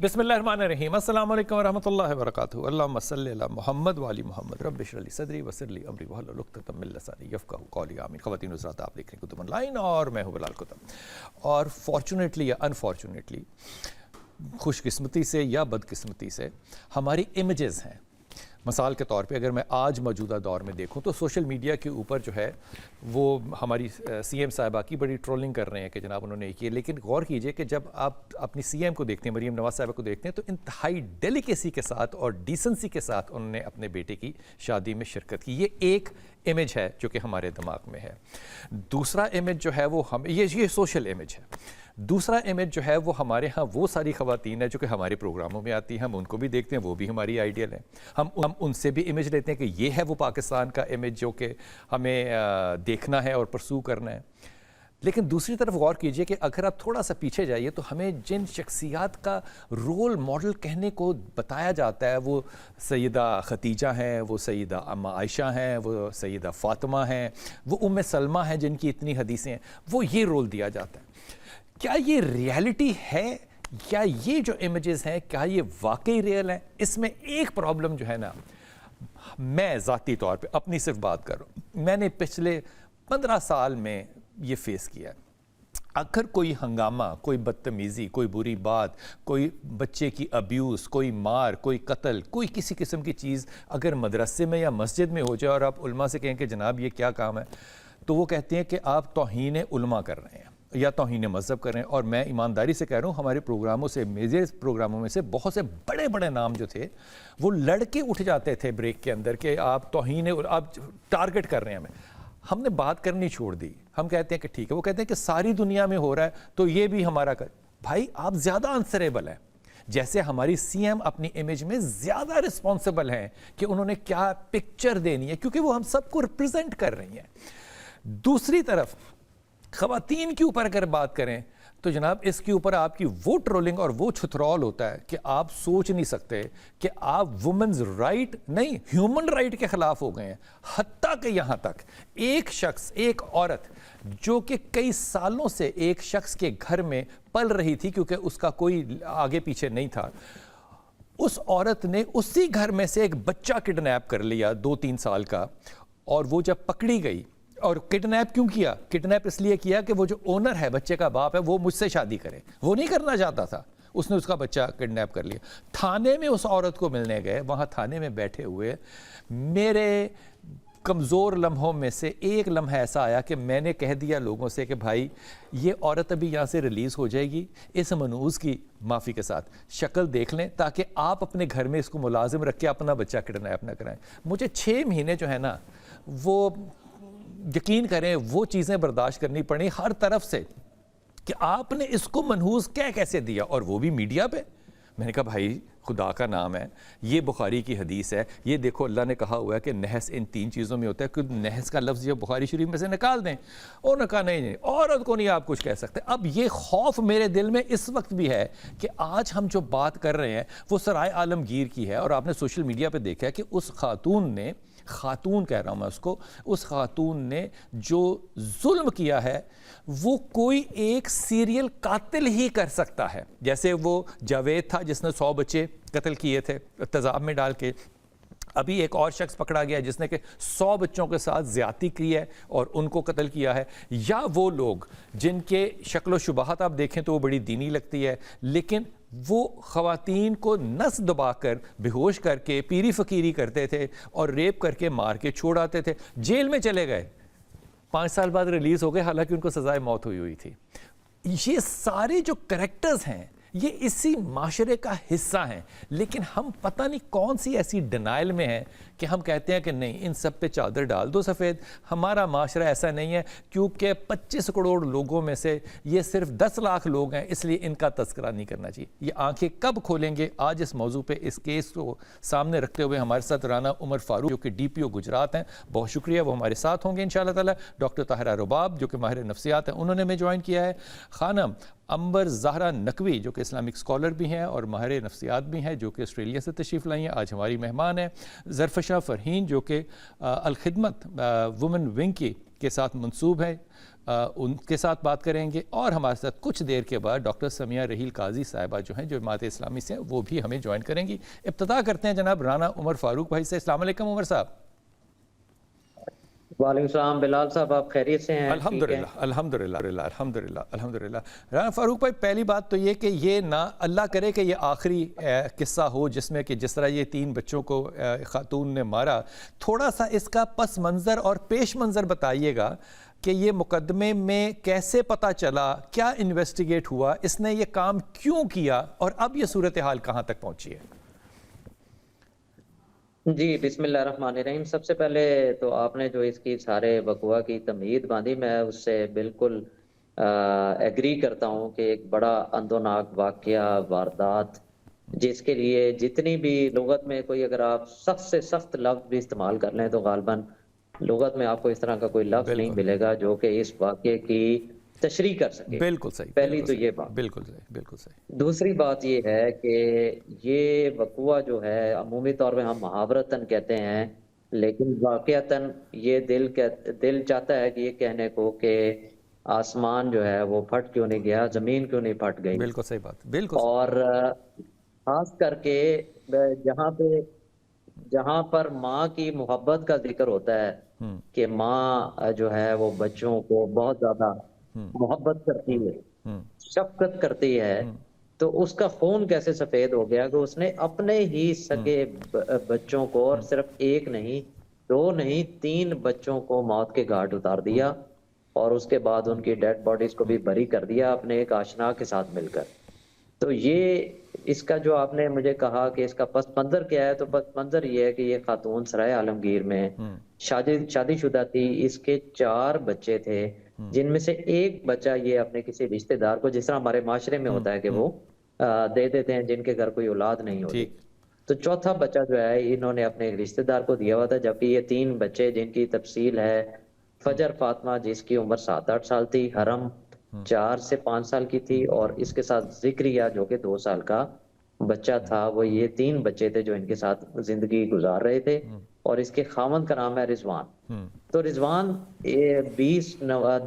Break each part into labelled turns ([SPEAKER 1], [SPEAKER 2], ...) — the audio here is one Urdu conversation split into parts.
[SPEAKER 1] بسم اللہ الرحمن الرحیم. السلام علیکم ورحمۃ اللہ وبرکاتہ. اللہم صلی علی محمد وعلی محمد. رب اشرح لی صدری ویسر لی امری واحلل عقدۃ من لسانی یفقہوا قولی. آمین. خواتین حضرات، آپ دیکھ رہے ہیں کتب آن لائن اور میں ہوں بلال کتب. اور فارچونیٹلی یا انفارچونیٹلی، خوش قسمتی سے یا بدقسمتی سے، ہماری امیجز ہیں. مثال کے طور پہ اگر میں آج موجودہ دور میں دیکھوں تو سوشل میڈیا کے اوپر جو ہے وہ ہماری سی ایم صاحبہ کی بڑی ٹرولنگ کر رہے ہیں کہ جناب انہوں نے یہ کیا. لیکن غور کیجئے کہ جب آپ اپنی سی ایم کو دیکھتے ہیں، مریم نواز صاحبہ کو دیکھتے ہیں، تو انتہائی ڈیلیکیسی کے ساتھ اور ڈیسنسی کے ساتھ انہوں نے اپنے بیٹے کی شادی میں شرکت کی. یہ ایک امیج ہے جو کہ ہمارے دماغ میں ہے. دوسرا امیج جو ہے وہ یہ سوشل امیج ہے. دوسرا امیج جو ہے وہ ہمارے ہاں وہ ساری خواتین ہیں جو کہ ہمارے پروگراموں میں آتی ہیں، ہم ان کو بھی دیکھتے ہیں، وہ بھی ہماری آئیڈیل ہیں. ہم ان سے بھی امیج لیتے ہیں کہ یہ ہے وہ پاکستان کا امیج جو کہ ہمیں دیکھنا ہے اور پرسو کرنا ہے. لیکن دوسری طرف غور کیجئے کہ اگر آپ تھوڑا سا پیچھے جائیے تو ہمیں جن شخصیات کا رول ماڈل کہنے کو بتایا جاتا ہے، وہ سیدہ خدیجہ ہیں، وہ سیدہ ام عائشہ ہیں، وہ سیدہ فاطمہ ہیں، وہ ام سلمہ ہیں جن کی اتنی حدیثیں ہیں، وہ یہ رول دیا جاتا ہے. کیا یہ ریالٹی ہے؟ کیا یہ جو امیجز ہیں کیا یہ واقعی ریئل ہیں؟ اس میں ایک پرابلم جو ہے نا، میں ذاتی طور پہ اپنی صرف بات کر رہا ہوں، میں نے پچھلے 15 سال میں یہ فیس کیا ہے. اگر کوئی ہنگامہ، کوئی بدتمیزی، کوئی بری بات، کوئی بچے کی ابیوز، کوئی مار، کوئی قتل، کوئی کسی قسم کی چیز اگر مدرسے میں یا مسجد میں ہو جائے اور آپ علماء سے کہیں کہ جناب یہ کیا کام ہے، تو وہ کہتے ہیں کہ آپ توہین علماء کر رہے ہیں یا توہین مذہب کر رہے ہیں. اور میں ایمانداری سے کہہ رہا ہوں، ہمارے پروگراموں سے، میجر پروگراموں میں سے بہت سے بڑے بڑے نام جو تھے وہ لڑکے اٹھ جاتے تھے بریک کے اندر کہ آپ توہین، آپ ٹارگٹ کر رہے ہیں ہمیں. ہم نے بات کرنی چھوڑ دی. ہم کہتے ہیں کہ ٹھیک ہے. وہ کہتے ہیں کہ ساری دنیا میں ہو رہا ہے تو یہ بھی ہمارا بھائی آپ زیادہ آنسریبل ہیں. جیسے ہماری سی ایم اپنی امیج میں زیادہ رسپانسبل ہیں کہ انہوں نے کیا پکچر دینی ہے، کیونکہ وہ ہم سب کو ریپرزینٹ کر رہی ہیں. دوسری طرف خواتین کے اوپر اگر بات کریں تو جناب اس کے اوپر آپ کی وہ ٹرولنگ اور وہ چھترول ہوتا ہے کہ آپ سوچ نہیں سکتے کہ آپ وومنز رائٹ نہیں، ہیومن رائٹ کے خلاف ہو گئے ہیں. حتیٰ کہ یہاں تک ایک شخص، ایک عورت جو کہ کئی سالوں سے ایک شخص کے گھر میں پل رہی تھی کیونکہ اس کا کوئی آگے پیچھے نہیں تھا، اس عورت نے اسی گھر میں سے ایک بچہ کڈنیپ کر لیا 2-3 سال کا. اور وہ جب پکڑی گئی، اور کڈنیپ کیوں کیا؟ کڈنیپ اس لیے کیا کہ وہ جو اونر ہے، بچے کا باپ ہے، وہ مجھ سے شادی کرے. وہ نہیں کرنا چاہتا تھا، اس نے اس کا بچہ کڈنیپ کر لیا. تھانے میں اس عورت کو ملنے گئے، وہاں تھانے میں بیٹھے ہوئے میرے کمزور لمحوں میں سے ایک لمحہ ایسا آیا کہ میں نے کہہ دیا لوگوں سے کہ بھائی یہ عورت ابھی یہاں سے ریلیز ہو جائے گی، اس منوز کی معافی کے ساتھ شکل دیکھ لیں تاکہ آپ اپنے گھر میں اس کو ملازم رکھ کے اپنا بچہ کڈنیپ نہ کرائیں. مجھے 6 مہینے جو ہے نا، وہ یقین کریں وہ چیزیں برداشت کرنی پڑی ہر طرف سے کہ آپ نے اس کو منحوس کیسے دیا، اور وہ بھی میڈیا پہ. میں نے کہا بھائی خدا کا نام ہے، یہ بخاری کی حدیث ہے، یہ دیکھو اللہ نے کہا ہوا ہے کہ نحس ان 3 چیزوں میں ہوتا ہے، کہ نحس کا لفظ یہ بخاری شریف میں سے نکال دیں. اور نے کہا نہیں، عورت کو نہیں آپ کچھ کہہ سکتے. اب یہ خوف میرے دل میں اس وقت بھی ہے کہ آج ہم جو بات کر رہے ہیں وہ سرائے عالمگیر کی ہے. اور آپ نے سوشل میڈیا پہ دیکھا ہے کہ اس خاتون کہہ رہا ہوں میں اس کو، اس خاتون نے جو ظلم کیا ہے وہ کوئی ایک سیریل قاتل ہی کر سکتا ہے. جیسے وہ جاوید تھا جس نے 100 بچے قتل کیے تھے تیزاب میں ڈال کے. ابھی ایک اور شخص پکڑا گیا جس نے کہ 100 بچوں کے ساتھ زیادتی کی ہے اور ان کو قتل کیا ہے. یا وہ لوگ جن کے شکل و شباہت آپ دیکھیں تو وہ بڑی دینی لگتی ہے، لیکن وہ خواتین کو نس دبا کر، بے ہوش کر کے پیری فقیری کرتے تھے اور ریپ کر کے مار کے چھوڑ آتے تھے. جیل میں چلے گئے، 5 سال بعد ریلیز ہو گئے، حالانکہ ان کو سزائے موت ہوئی تھی. یہ سارے جو کریکٹرز ہیں یہ اسی معاشرے کا حصہ ہیں. لیکن ہم پتہ نہیں کون سی ایسی ڈینائل میں ہیں کہ ہم کہتے ہیں کہ نہیں، ان سب پہ چادر ڈال دو سفید. ہمارا معاشرہ ایسا نہیں ہے، کیونکہ 25 کروڑ لوگوں میں سے یہ صرف 10 لاکھ لوگ ہیں، اس لیے ان کا تذکرہ نہیں کرنا چاہیے. یہ آنکھیں کب کھولیں گے؟ آج اس موضوع پہ، اس کیس کو سامنے رکھتے ہوئے ہمارے ساتھ رانا عمر فاروق جو کہ DPO گجرات ہیں، بہت شکریہ، وہ ہمارے ساتھ ہوں گے انشاءاللہ تعالی. ڈاکٹر طاہرہ رباب جو کہ ماہر نفسیات ہیں، انہوں نے ہمیں جوائن کیا ہے. خانم امبر زہرا نقوی جو کہ اسلامک اسکالر بھی ہیں اور ماہر نفسیات بھی ہیں، جو کہ آسٹریلیا سے تشریف لائی ہیں، آج ہماری مہمان ہیں. ظرفشاہ فرحین جو کہ الخدمت وومن ونگ کے ساتھ منسوب ہے. ان کے ساتھ بات کریں گے، اور ہمارے ساتھ کچھ دیر کے بعد ڈاکٹر سمیہ رحیل قاضی صاحبہ جو ہیں، جو جماعت اسلامی سے ہیں، وہ بھی ہمیں جوائن کریں گی۔ ابتدا کرتے ہیں جناب رانا عمر فاروق بھائی سے۔ السلام علیکم عمر صاحب۔
[SPEAKER 2] وعلیکم السلام بلال صاحب، آپ خیریت سے ہیں؟
[SPEAKER 1] الحمدللہ الحمدللہ الحمدللہ الحمدللہ۔ رانا فاروق بھائی، پہلی بات تو یہ کہ یہ نہ اللہ کرے کہ یہ آخری قصہ ہو جس میں کہ جس طرح یہ 3 بچوں کو خاتون نے مارا، تھوڑا سا اس کا پس منظر اور پیش منظر بتائیے گا کہ یہ مقدمے میں کیسے پتہ چلا، کیا انویسٹیگیٹ ہوا، اس نے یہ کام کیوں کیا، اور اب یہ صورتحال کہاں تک پہنچی ہے؟
[SPEAKER 2] جی بسم اللہ الرحمن الرحیم۔ سب سے پہلے تو آپ نے جو اس کی سارے وقوع کی تمہید باندھی، میں اس سے بالکل ایگری کرتا ہوں کہ ایک بڑا اندوناک واقعہ، واردات، جس کے لیے جتنی بھی لغت میں کوئی اگر آپ سخت سے سخت لفظ بھی استعمال کر لیں تو غالباً لغت میں آپ کو اس طرح کا کوئی لفظ نہیں ملے گا جو کہ اس واقعے کی تشریح کر سکے۔
[SPEAKER 1] بالکل صحیح،
[SPEAKER 2] پہلی تو یہ بات۔
[SPEAKER 1] بالکل صحیح، بالکل صحیح۔
[SPEAKER 2] دوسری بات یہ ہے کہ یہ وقوع جو ہے عمومی طور پہ ہم محاورتاً کہتے ہیں، لیکن واقعتاً یہ دل چاہتا ہے کہ یہ کہنے کو کہ آسمان جو ہے وہ پھٹ کیوں نہیں گیا، زمین کیوں نہیں پھٹ گئی۔
[SPEAKER 1] بالکل صحیح بات، بالکل صحیح۔
[SPEAKER 2] اور خاص کر کے جہاں پر ماں کی محبت کا ذکر ہوتا ہے کہ ماں جو ہے وہ بچوں کو بہت زیادہ محبت کرتی ہے، شفقت کرتی ہے، تو اس کا خون کیسے سفید ہو گیا کہ اس نے اپنے ہی سگے بچوں کو، اور صرف ایک نہیں، 2 نہیں، 3 بچوں کو موت کے گھاٹ اتار دیا، اور اس کے بعد ان کی ڈیڈ باڈیز کو بھی بری کر دیا اپنے ایک آشنا کے ساتھ مل کر۔ تو یہ اس کا جو آپ نے مجھے کہا کہ اس کا پس منظر کیا ہے، تو پس منظر یہ ہے کہ یہ خاتون سرائے عالمگیر میں شادی شدہ تھی، اس کے 4 بچے تھے، جن میں سے ایک بچہ یہ اپنے کسی رشتہ دار کو، جس طرح ہمارے معاشرے میں ہوتا ہے کہ وہ دے دیتے ہیں جن کے گھر کوئی اولاد نہیں ہوتی، تو چوتھا بچہ جو ہے انہوں نے اپنے رشتہ دار کو دیا ہوا تھا، جبکہ یہ 3 بچے جن کی تفصیل ہے، فجر فاطمہ جس کی عمر 7-8 سال تھی، حرم 4 سے 5 سال کی تھی، اور اس کے ساتھ ذکریہ جو کہ 2 سال کا بچہ تھا، وہ یہ 3 بچے تھے جو ان کے ساتھ زندگی گزار رہے تھے، اور اس کے خاوند کا نام ہے رضوان۔ تو رضوان 20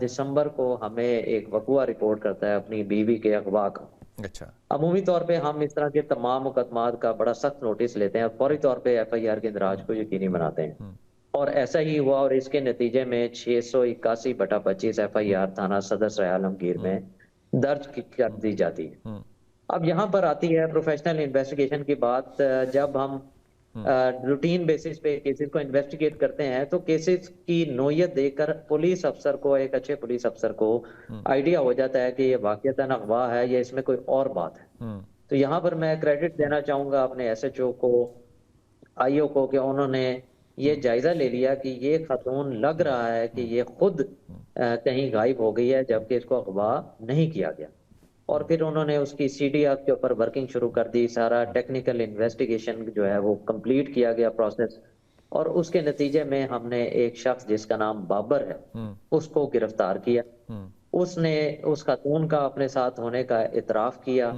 [SPEAKER 2] دسمبر کو ہمیں ایک وقوع رپورٹ کرتا ہے اپنی بیوی کے اغوا کا۔
[SPEAKER 1] اچھا۔
[SPEAKER 2] عمومی طور پہ ہم اس طرح کے تمام مقدمات کا بڑا سخت نوٹس لیتے ہیں اور فوری طور پہ FIR کے اندراج کو یقینی بناتے ہیں، اور ایسا ہی ہوا، اور اس کے نتیجے میں 681/25 FIR تھانہ صدر سرائے عالمگیر میں درج کر دی جاتی ہے۔ اب یہاں پر آتی ہے پروفیشنل انویسٹیگیشن کی بات۔ جب ہم روٹین بیسس پہ کیسز کو انویسٹیگیٹ کرتے ہیں تو کیسز کی نوعیت دیکھ کر پولیس افسر کو، ایک اچھے پولیس افسر کو آئیڈیا ہو جاتا ہے کہ یہ واقعتاً اغوا ہے یا اس میں کوئی اور بات ہے۔ تو یہاں پر میں کریڈٹ دینا چاہوں گا اپنے SHO کو، IO کو، کہ انہوں نے یہ جائزہ لے لیا کہ یہ خاتون لگ رہا ہے کہ یہ خود کہیں غائب ہو گئی ہے، جبکہ اس کو اغوا نہیں کیا گیا، اور پھر انہوں نے اس کی CDR کے اوپر ورکنگ شروع کر دی، سارا ٹیکنیکل انویسٹیگیشن جو ہے وہ کمپلیٹ کیا گیا پروسیس، اور اس کے نتیجے میں ہم نے ایک شخص جس کا نام بابر ہے اس کو گرفتار کیا۔ اس نے اس خاتون کا اپنے ساتھ ہونے کا اعتراف کیا،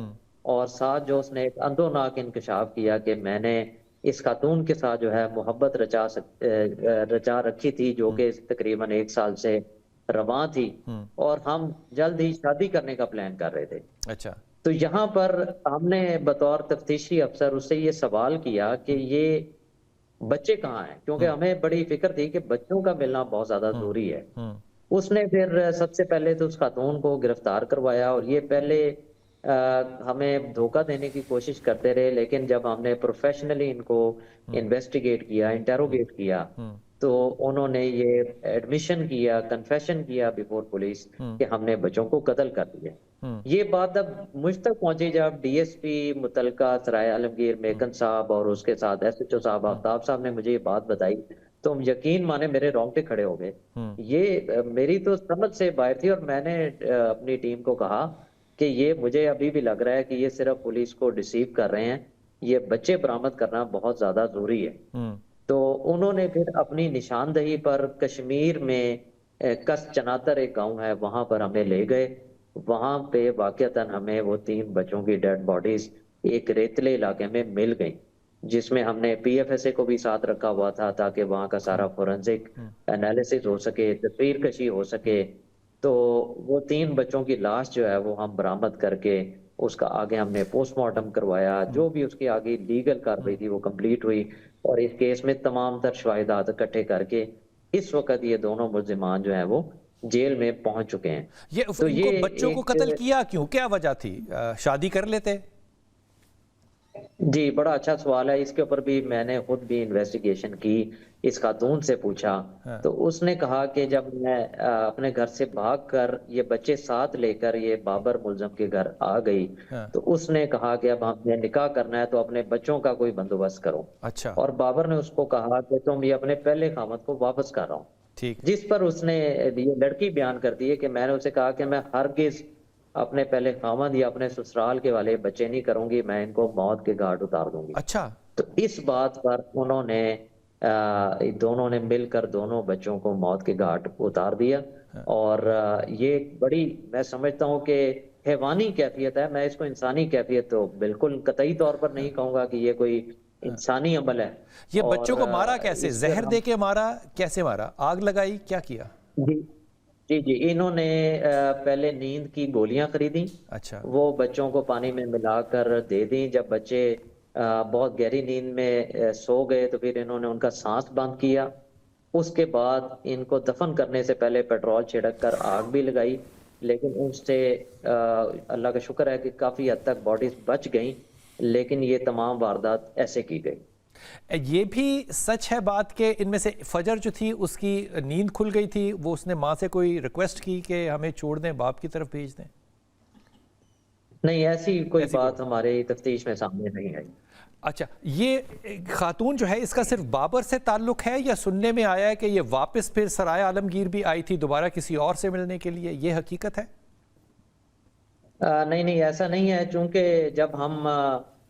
[SPEAKER 2] اور ساتھ جو اس نے ایک اندوناک انکشاف کیا کہ میں نے اس خاتون کے ساتھ جو ہے محبت رچا رکھی تھی، جو کہ تقریباً 1 سال سے رواں تھی، اور ہم جلد ہی شادی کرنے کا پلان کر رہے تھے۔
[SPEAKER 1] اچھا۔
[SPEAKER 2] تو یہاں پر ہم نے بطور تفتیشی افسر اس سے یہ سوال کیا کہ یہ بچے کہاں ہیں، کیونکہ ہمیں بڑی فکر تھی کہ بچوں کا ملنا بہت زیادہ ضروری ہے۔ اس نے پھر سب سے پہلے تو اس خاتون کو گرفتار کروایا، اور یہ پہلے ہمیں دھوکہ دینے کی کوشش کرتے رہے، لیکن جب ہم نے پروفیشنلی ان کو انویسٹیگیٹ کیا، انٹیروگیٹ کیا، تو انہوں نے یہ ایڈمیشن کیا، کنفیشن کیا بیفور پولیس کہ ہم نے بچوں کو قتل کر دیا۔ یہ بات اب مجھ تک پہنچی جب DSP متعلقہ سرائے عالمگیر میکن صاحب اور اس کے ساتھ SHO صاحب آفتاب صاحب نے مجھے یہ بات بتائی، تو یقین مانے میرے رونگٹے کھڑے ہو گئے۔ یہ میری تو سمجھ سے باہر تھی، اور میں نے اپنی ٹیم کو کہا کہ یہ مجھے ابھی بھی لگ رہا ہے کہ یہ صرف پولیس کو ڈیسیو کر رہے ہیں، یہ بچے برآمد کرنا بہت زیادہ ضروری ہے۔ تو انہوں نے پھر اپنی نشاندہی پر کشمیر میں کس چناتر ایک گاؤں ہے، وہاں پر ہمیں لے گئے۔ وہاں پہ واقعتاً ہمیں وہ 3 بچوں کی ڈیڈ باڈیز ایک ریتلے علاقے میں مل گئیں، جس میں ہم نے PFSA کو بھی ساتھ رکھا ہوا تھا تاکہ وہاں کا سارا فورنزک انالیسس ہو سکے، تصویر کشی ہو سکے، تو وہ 3 بچوں کی لاش جو ہے وہ ہم برآمد کر کے اس کا آگے ہم نے پوسٹ مارٹم کروایا، جو بھی اس کی آگے لیگل کارروائی تھی وہ کمپلیٹ ہوئی، اور اس کیس میں تمام تر شواہدات اکٹھے کر کے اس وقت یہ دونوں ملزمان جو ہیں وہ جیل میں پہنچ چکے ہیں۔ تو
[SPEAKER 1] ان کو بچوں کو
[SPEAKER 2] ایک
[SPEAKER 1] قتل کیا کیوں؟ کیا وجہ تھی؟ شادی کر لیتے؟
[SPEAKER 2] جی بڑا اچھا سوال ہے، اس کے اوپر بھی میں نے خود بھی انویسٹیگیشن کی، اس خاتون سے پوچھا تو اس نے کہا کہ جب میں اپنے گھر سے بھاگ کر یہ بچے ساتھ لے کر یہ بابر ملزم کے گھر آ گئی تو اس نے کہا کہ اب ہم نے نکاح کرنا ہے تو اپنے بچوں کا کوئی بندوبست کرو،
[SPEAKER 1] اچھا
[SPEAKER 2] اور بابر نے اس کو کہا کہ تم یہ اپنے پہلے خامد کو واپس کر رہا ہوں،
[SPEAKER 1] ٹھیک
[SPEAKER 2] جس پر اس نے یہ لڑکی بیان کرتی ہے کہ میں نے اسے کہا کہ میں ہرگز اپنے پہلے خامد یا اپنے سسرال کے والے بچے نہیں کروں گی، میں ان کو موت کے گھاٹ اتار دوں گی۔
[SPEAKER 1] اچھا
[SPEAKER 2] تو اس بات پر انہوں نے دونوں نے مل کر دونوں بچوں کو موت کے گھاٹ اتار دیا، اور یہ بڑی میں سمجھتا ہوں کہ حیوانی کیفیت ہے، میں اس کو انسانی کیفیت تو بالکل قطعی طور پر نہیں کہوں گا کہ یہ کوئی انسانی عمل ہے۔
[SPEAKER 1] یہ
[SPEAKER 2] اور
[SPEAKER 1] بچوں کو مارا کیسے؟
[SPEAKER 2] اس
[SPEAKER 1] زہر
[SPEAKER 2] پر
[SPEAKER 1] دے کے مارا؟ کیسے مارا؟ آگ لگائی؟ کیا کیا؟
[SPEAKER 2] جی جی انہوں نے پہلے نیند کی گولیاں خریدیں،
[SPEAKER 1] اچھا
[SPEAKER 2] وہ بچوں کو پانی میں ملا کر دے دیں، جب بچے بہت گہری نیند میں سو گئے تو پھر انہوں نے ان کا سانس بند کیا، اس کے بعد ان کو دفن کرنے سے پہلے پیٹرول چھڑک کر آگ بھی لگائی، لیکن اس سے اللہ کا شکر ہے کہ کافی حد تک باڈیز بچ گئیں، لیکن یہ تمام واردات ایسے کی گئی۔
[SPEAKER 1] یہ بھی سچ ہے بات کہ ان میں سے فجر جو تھی اس کی نیند کھل گئی تھی، وہ اس نے ماں سے کوئی ریکویسٹ کی کہ ہمیں چھوڑ دیں، باپ کی طرف بھیج دیں؟
[SPEAKER 2] نہیں، ایسی کوئی بات ہمارے تفتیش میں سامنے نہیں آئی۔
[SPEAKER 1] اچھا، یہ خاتون جو ہے اس کا صرف بابر سے تعلق ہے یا سننے میں آیا ہے کہ یہ واپس پھر سرائے عالمگیر بھی آئی تھی دوبارہ کسی اور سے ملنے کے لیے؟ یہ حقیقت ہے؟
[SPEAKER 2] نہیں ایسا نہیں ہے، چونکہ جب ہم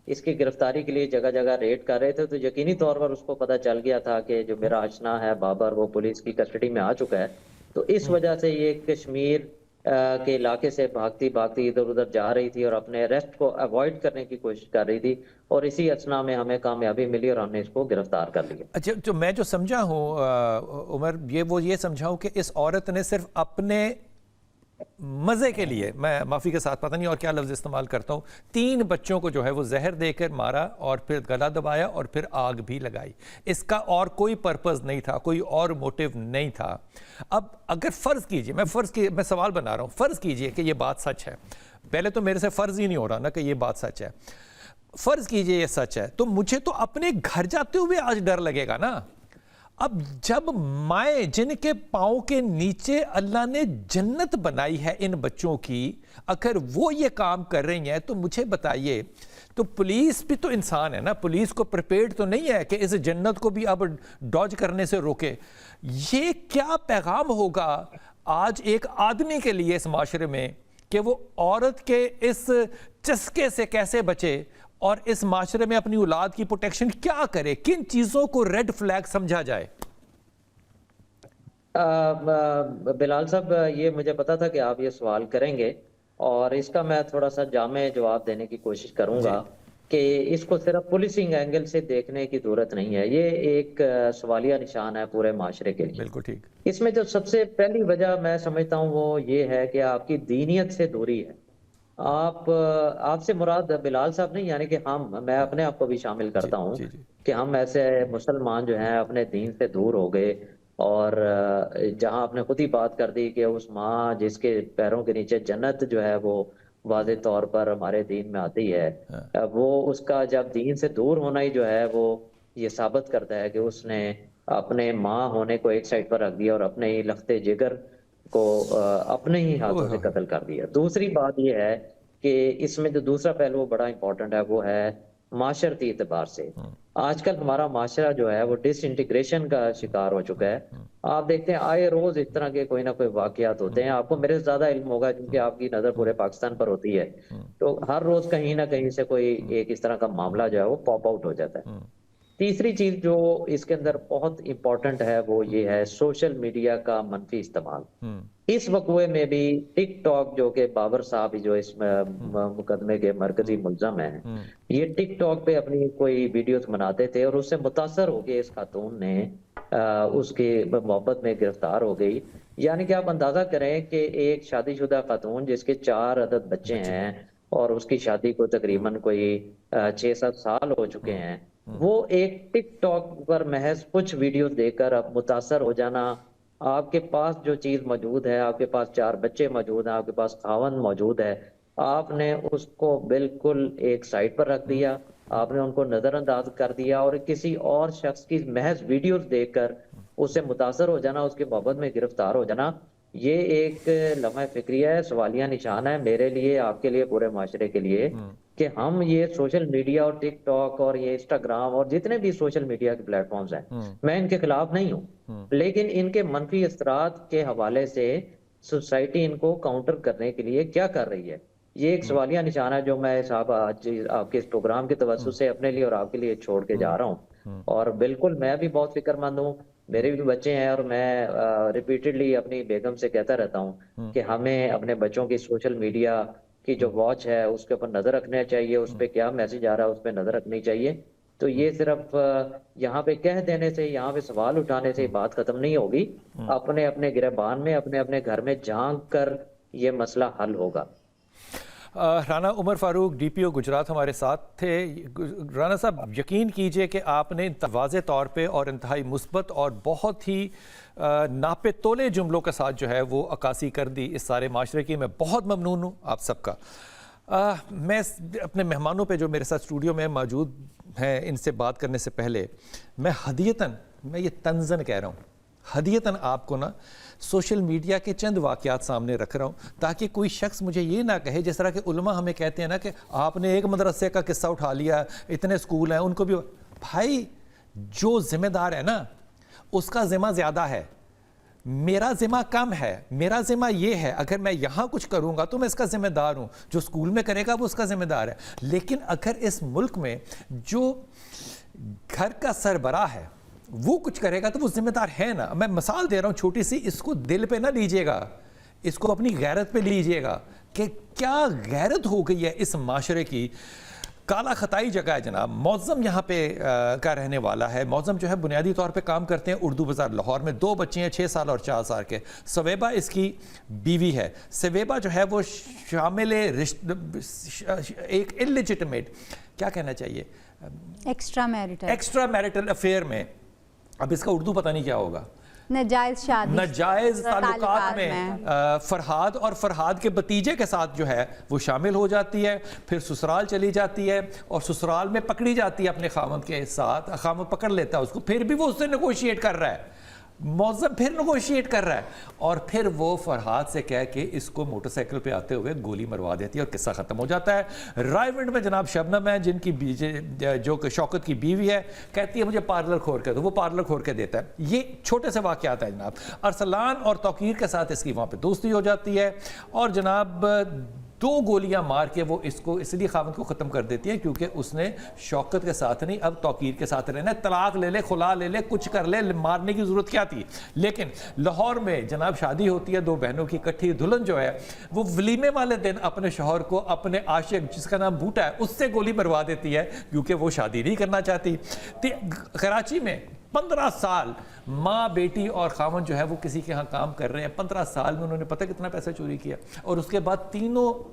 [SPEAKER 2] اس کی گرفتاری کے لیے جگہ جگہ ریڈ کر رہے تھے تو یقینی طور پر اس کو پتہ چل گیا تھا کہ جو میرا آشنا ہے بابر وہ پولیس کی کسٹڈی میں آ چکا ہے، تو اس وجہ سے یہ کشمیر کے علاقے سے بھاگتی بھاگتی ادھر ادھر جا رہی تھی اور اپنے اریسٹ کو اوائڈ کرنے کی کوشش کر رہی تھی، اور اسی اثنا میں ہمیں کامیابی ملی اور ہم نے اس کو گرفتار کر لیا۔
[SPEAKER 1] اچھا، جو میں جو سمجھا ہوں عمر، یہ سمجھا ہوں کہ اس عورت نے صرف اپنے مزے کے لیے، میں معافی کے ساتھ پتہ نہیں اور کیا لفظ استعمال کرتا ہوں، 3 بچوں کو جو ہے وہ زہر دے کر مارا اور پھر گلا دبایا اور پھر آگ بھی لگائی، اس کا اور کوئی پرپز نہیں تھا، کوئی اور موٹیو نہیں تھا۔ اب اگر فرض کیجئے، میں سوال بنا رہا ہوں، فرض کیجئے کہ یہ بات سچ ہے، پہلے تو میرے سے فرض ہی نہیں ہو رہا نا کہ یہ بات سچ ہے، فرض کیجئے یہ سچ ہے تو مجھے تو اپنے گھر جاتے ہوئے آج ڈر لگے گا نا۔ اب جب مائیں جن کے پاؤں کے نیچے اللہ نے جنت بنائی ہے ان بچوں کی، اگر وہ یہ کام کر رہی ہیں تو مجھے بتائیے، تو پولیس بھی تو انسان ہے نا، پولیس کو پریپیئرڈ تو نہیں ہے کہ اس جنت کو بھی اب ڈاج کرنے سے روکے۔ یہ کیا پیغام ہوگا آج ایک آدمی کے لیے اس معاشرے میں کہ وہ عورت کے اس چسکے سے کیسے بچے اور اس معاشرے میں اپنی اولاد کی پروٹیکشن کیا کرے؟ کن چیزوں کو ریڈ فلیگ سمجھا جائے؟
[SPEAKER 2] بلال صاحب، یہ مجھے پتا تھا کہ آپ یہ سوال کریں گے، اور اس کا میں تھوڑا سا جامع جواب دینے کی کوشش کروں گا کہ اس کو صرف پولیسنگ اینگل سے دیکھنے کی ضرورت نہیں ہے، یہ ایک سوالیہ نشان ہے پورے معاشرے کے لیے۔
[SPEAKER 1] بالکل ٹھیک۔
[SPEAKER 2] اس میں جو سب سے پہلی وجہ میں سمجھتا ہوں وہ یہ ہے کہ آپ کی دینیت سے دوری ہے۔ آپ سے مراد بلال صاحب نہیں، یعنی کہ میں اپنے آپ کو بھی شامل کرتا ہوں کہ ہم ایسے مسلمان جو ہیں اپنے دین سے دور ہو گئے، اور جہاں آپ نے خود ہی بات کر دی کہ اس ماں جس کے پیروں کے نیچے جنت جو ہے وہ واضح طور پر ہمارے دین میں آتی ہے، وہ اس کا جب دین سے دور ہونا ہی جو ہے وہ یہ ثابت کرتا ہے کہ اس نے اپنے ماں ہونے کو ایک سائڈ پر رکھ دیا اور اپنے ہی لختے جگر کو اپنے ہی ہاتھوں سے قتل کر دیا۔ دوسری بات یہ ہے کہ اس میں جو دوسرا پہلو بڑا امپورٹنٹ ہے وہ ہے معاشرتی اعتبار سے۔ آج کل ہمارا معاشرہ جو ہے وہ ڈس انٹیگریشن کا شکار ہو چکا ہے۔ آپ دیکھتے ہیں آئے روز اس طرح کے کوئی نہ کوئی واقعات ہوتے ہیں، آپ کو میرے سے زیادہ علم ہوگا کیونکہ آپ کی نظر پورے پاکستان پر ہوتی ہے، تو ہر روز کہیں نہ کہیں سے کوئی ایک اس طرح کا معاملہ جو ہے وہ پاپ آؤٹ ہو جاتا ہے۔ تیسری چیز جو اس کے اندر بہت امپورٹنٹ ہے وہ یہ ہے سوشل میڈیا کا منفی استعمال۔ اس وقوعے میں بھی ٹک ٹاک، جو کہ بابر صاحب جو اس مقدمے کے مرکزی ملزم ہیں، یہ ٹک ٹاک پہ اپنی کوئی ویڈیوز بناتے تھے اور اس سے متاثر ہو کے اس خاتون نے اس کی محبت میں گرفتار ہو گئی۔ یعنی کہ آپ اندازہ کریں کہ ایک شادی شدہ خاتون جس کے 4 عدد بچے ہیں اور اس کی شادی کو تقریباً کوئی 6-7 سال ہو چکے ہیں، وہ ایک ٹک ٹاک پر محض کچھ ویڈیوز دیکھ کر اب متاثر ہو جانا، آپ کے پاس جو چیز موجود ہے، آپ کے پاس 4 بچے موجود ہیں، آپ کے پاس خاوند موجود ہے، آپ نے اس کو بالکل ایک سائٹ پر رکھ دیا، آپ نے ان کو نظر انداز کر دیا اور کسی اور شخص کی محض ویڈیوز دیکھ کر اس سے متاثر ہو جانا، اس کی محبت میں گرفتار ہو جانا، یہ ایک لمحہ فکریہ ہے، سوالیہ نشان ہے میرے لیے، آپ کے لیے، پورے معاشرے کے لیے، کہ ہم یہ سوشل میڈیا اور ٹک ٹاک اور یہ انسٹاگرام اور جتنے بھی سوشل میڈیا کے پلیٹ فارمز ہیں، میں ان کے خلاف نہیں ہوں، لیکن ان کے منفی اثرات کے حوالے سے سوسائٹی ان کو کاؤنٹر کرنے کے لیے کیا کر رہی ہے، یہ ایک سوالیہ نشان ہے جو میں صاحب آج آپ کے اس پروگرام کے توسط سے اپنے لیے اور آپ کے لیے چھوڑ کے جا رہا ہوں، اور بالکل میں بھی بہت فکر مند ہوں، میرے بھی بچے ہیں، اور میں ریپیٹڈلی اپنی بیگم سے کہتا رہتا ہوں کہ ہمیں اپنے بچوں کی سوشل میڈیا کی جو واچ ہے اس کے اوپر نظر رکھنا چاہیے، اس پہ کیا میسج آ رہا ہے اس پہ نظر رکھنی چاہیے. تو یہ صرف یہاں پہ کہہ دینے سے، یہاں پہ سوال اٹھانے سے بات ختم نہیں ہوگی، اپنے اپنے گریبان میں، اپنے اپنے گھر میں جھانک کر یہ مسئلہ حل ہوگا.
[SPEAKER 1] رانا عمر فاروق ڈی پی او گجرات ہمارے ساتھ تھے. رانا صاحب یقین کیجئے کہ آپ نے واضح طور پہ اور انتہائی مثبت اور بہت ہی ناپے تولے جملوں کے ساتھ جو ہے وہ عکاسی کر دی اس سارے معاشرے کی. میں بہت ممنون ہوں آپ سب کا. میں اپنے مہمانوں پہ جو میرے ساتھ اسٹوڈیو میں موجود ہیں ان سے بات کرنے سے پہلے میں ہدیتاً، میں یہ تنزن کہہ رہا ہوں، ہدیتاً آپ کو نا سوشل میڈیا کے چند واقعات سامنے رکھ رہا ہوں تاکہ کوئی شخص مجھے یہ نہ کہے جس طرح کہ علماء ہمیں کہتے ہیں نا کہ آپ نے ایک مدرسے کا قصہ اٹھا لیا، اتنے اسکول ہیں ان کو بھی. بھائی جو ذمہ دار ہے نا اس کا ذمہ زیادہ ہے، میرا ذمہ کم ہے. میرا ذمہ یہ ہے اگر میں یہاں کچھ کروں گا تو میں اس کا ذمہ دار ہوں، جو اسکول میں کرے گا وہ اس کا ذمہ دار ہے. لیکن اگر اس ملک میں جو گھر کا سربراہ ہے وہ کچھ کرے گا تو وہ ذمہ دار ہے نا. میں مثال دے رہا ہوں چھوٹی سی، اس کو دل پہ نہ لیجئے گا، اس کو اپنی غیرت پہ لیجئے گا کہ کیا غیرت ہو گئی ہے اس معاشرے کی. کالا خطائی جگہ ہے جناب. معظم یہاں پہ کا رہنے والا ہے. معظم جو ہے بنیادی طور پہ کام کرتے ہیں اردو بازار لاہور میں. 2 بچے ہیں 6 سال اور 4 سال کے. سویبا اس کی بیوی ہے. سویبا جو ہے وہ شامل ایک انلیجٹمیٹ، کیا کہنا چاہیے، ایکسٹرا میرٹل افیئر میں، اب اس کا اردو پتہ نہیں کیا ہوگا،
[SPEAKER 3] ناجائز شادی،
[SPEAKER 1] ناجائز تعلقات میں فرحاد اور فرحاد کے بتیجے کے ساتھ جو ہے وہ شامل ہو جاتی ہے. پھر سسرال چلی جاتی ہے اور سسرال میں پکڑی جاتی ہے اپنے خاوند کے ساتھ. خاوند پکڑ لیتا ہے اس کو، پھر بھی وہ اس سے نیگوشیٹ کر رہا ہے، معظم پھر نیگوشیٹ کر رہا ہے، اور پھر وہ فرحاد سے کہہ کے اس کو موٹر سائیکل پہ آتے ہوئے گولی مروا دیتی ہے اور قصہ ختم ہو جاتا ہے. رائیونڈ میں جناب شبنم ہے جن کی جو کہ شوکت کی بیوی ہے، کہتی ہے مجھے پارلر کھول کے دو، وہ پارلر کھول کے دیتا ہے. یہ چھوٹے سے واقعات ہیں جناب. ارسلان اور توقیر کے ساتھ اس کی وہاں پہ دوستی ہو جاتی ہے اور جناب 2 گولیاں مار کے وہ اس کو اس لیے خاوند کو ختم کر دیتی ہے کیونکہ اس نے شوکت کے ساتھ نہیں اب توقیر کے ساتھ رہنا ہے. طلاق لے لے، خلا لے لے، کچھ کر لے، مارنے کی ضرورت کیا تھی. لیکن لاہور میں جناب شادی ہوتی ہے 2 بہنوں کی اکٹھی. دلہن جو ہے وہ ولیمے والے دن اپنے شوہر کو اپنے عاشق جس کا نام بوٹا ہے اس سے گولی مروا دیتی ہے کیونکہ وہ شادی نہیں کرنا چاہتی. کراچی میں 15 سال ماں، بیٹی اور خاوند جو ہے وہ کسی کے ہاں کام کر رہے ہیں. 15 سال میں انہوں نے پتہ کتنا پیسہ چوری کیا. اور اس کے بعد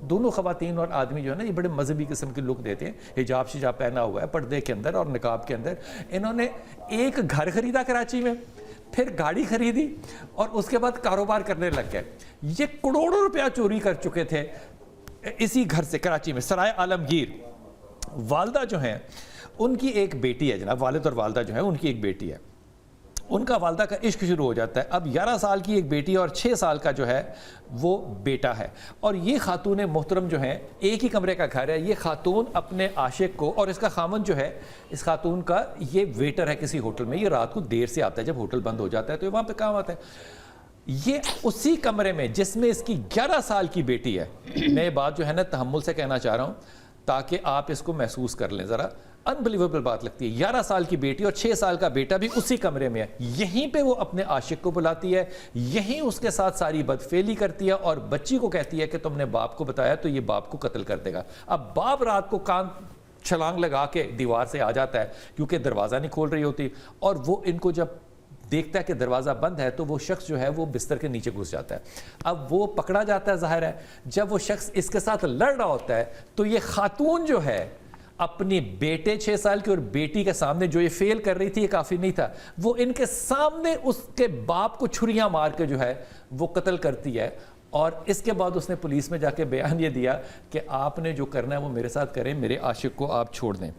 [SPEAKER 1] دونوں خواتین اور آدمی جو ہے نا یہ بڑے مذہبی قسم کے لک دیتے ہیں، حجاب شجاب پہنا ہوا ہے پردے کے اندر اور نقاب کے اندر. انہوں نے ایک گھر خریدا کراچی میں، پھر گاڑی خریدی اور اس کے بعد کاروبار کرنے لگ گئے. یہ کروڑوں روپیہ چوری کر چکے تھے اسی گھر سے کراچی میں، سرائے عالمگیر. والدہ جو ہیں ان کی ایک بیٹی ہے جناب، والد اور والدہ جو ہیں ان کی ایک بیٹی ہے. ان کا والدہ کا عشق شروع ہو جاتا ہے. اب 11 سال کی ایک بیٹی اور 6 سال کا جو ہے وہ بیٹا ہے. اور یہ خاتون محترم جو ہیں، ایک ہی کمرے کا گھر ہے. یہ خاتون اپنے عاشق کو، اور اس کا خامن جو ہے اس خاتون کا یہ ویٹر ہے کسی ہوٹل میں، یہ رات کو دیر سے آتا ہے، جب ہوٹل بند ہو جاتا ہے تو یہ وہاں پہ کام آتا ہے. یہ اسی کمرے میں جس میں اس کی 11 سال کی بیٹی ہے، میں یہ بات جو ہے نا تحمل سے کہنا چاہ رہا ہوں تاکہ آپ اس کو محسوس کر لیں ذرا، انبلیویبل بات لگتی ہے. 11 سال کی بیٹی اور 6 سال کا بیٹا بھی اسی کمرے میں ہے. یہیں پہ وہ اپنے عاشق کو بلاتی ہے، یہیں اس کے ساتھ ساری بدفعلی کرتی ہے اور بچی کو کہتی ہے کہ تم نے باپ کو بتایا تو یہ باپ کو قتل کر دے گا. اب باپ رات کو کان چھلانگ لگا کے دیوار سے آ جاتا ہے کیونکہ دروازہ نہیں کھول رہی ہوتی، اور وہ ان کو جب دیکھتا ہے کہ دروازہ بند ہے تو وہ شخص جو ہے وہ بستر کے نیچے گھس جاتا ہے. اب وہ پکڑا جاتا ہے ظاہر ہے. جب وہ شخص اس کے ساتھ لڑ رہا ہوتا ہے تو یہ خاتون جو ہے اپنی بیٹے 6 سال کی اور بیٹی کے سامنے جو یہ فیل کر رہی تھی یہ کافی نہیں تھا, وہ ان کے سامنے اس کے باپ کو چھریاں مار کے جو ہے وہ قتل کرتی ہے. اور اس کے بعد اس نے پولیس میں جا کے بیان یہ دیا کہ آپ نے جو کرنا ہے وہ میرے ساتھ کریں, میرے عاشق کو آپ چھوڑ دیں.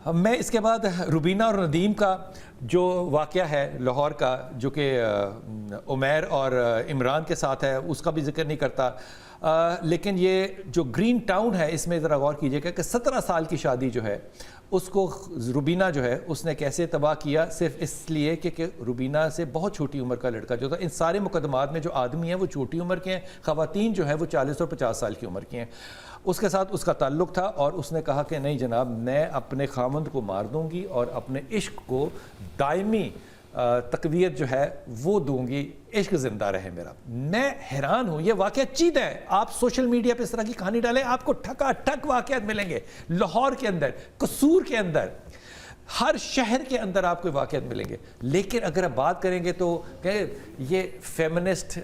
[SPEAKER 1] میں اس کے بعد روبینہ اور ندیم کا جو واقعہ ہے لاہور کا, جو کہ عمیر اور عمران کے ساتھ ہے, اس کا بھی ذکر نہیں کرتا. لیکن یہ جو گرین ٹاؤن ہے اس میں ذرا غور کیجئے گا کہ 17 سال کی شادی جو ہے اس کو روبینہ جو ہے اس نے کیسے تباہ کیا, صرف اس لیے کہ روبینہ سے بہت چھوٹی عمر کا لڑکا جو تھا. ان سارے مقدمات میں جو آدمی ہیں وہ چھوٹی عمر کے ہیں, خواتین جو ہیں وہ 40 اور 50 سال کی عمر کی ہیں. اس کے ساتھ اس کا تعلق تھا اور اس نے کہا کہ نہیں جناب, میں اپنے خامند کو مار دوں گی اور اپنے عشق کو دائمی تقویت جو ہے وہ دوں گی, عشق زندہ رہے میرا. میں حیران ہوں, یہ واقعہ چیدہ ہے. آپ سوشل میڈیا پہ اس طرح کی کہانی ڈالیں, آپ کو ٹھکا ٹھک واقعات ملیں گے. لاہور کے اندر, قصور کے اندر, ہر شہر کے اندر آپ کو واقعات ملیں گے. لیکن اگر آپ بات کریں گے تو کہ یہ فیمنسٹ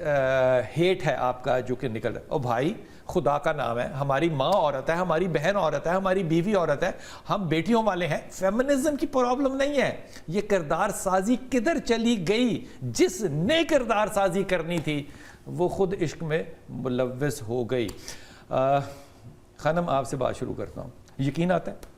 [SPEAKER 1] ہیٹ ہے آپ کا جو کہ نکل رہا ہے. او بھائی, خدا کا نام ہے, ہماری ماں عورت ہے, ہماری بہن عورت ہے, ہماری بیوی عورت ہے, ہم بیٹیوں والے ہیں. فیمنزم کی پرابلم نہیں ہے. یہ کردار سازی کدھر چلی گئی؟ جس نے کردار سازی کرنی تھی وہ خود عشق میں ملوث ہو گئی. خانم آپ سے بات شروع کرتا ہوں, یقین آتا ہے؟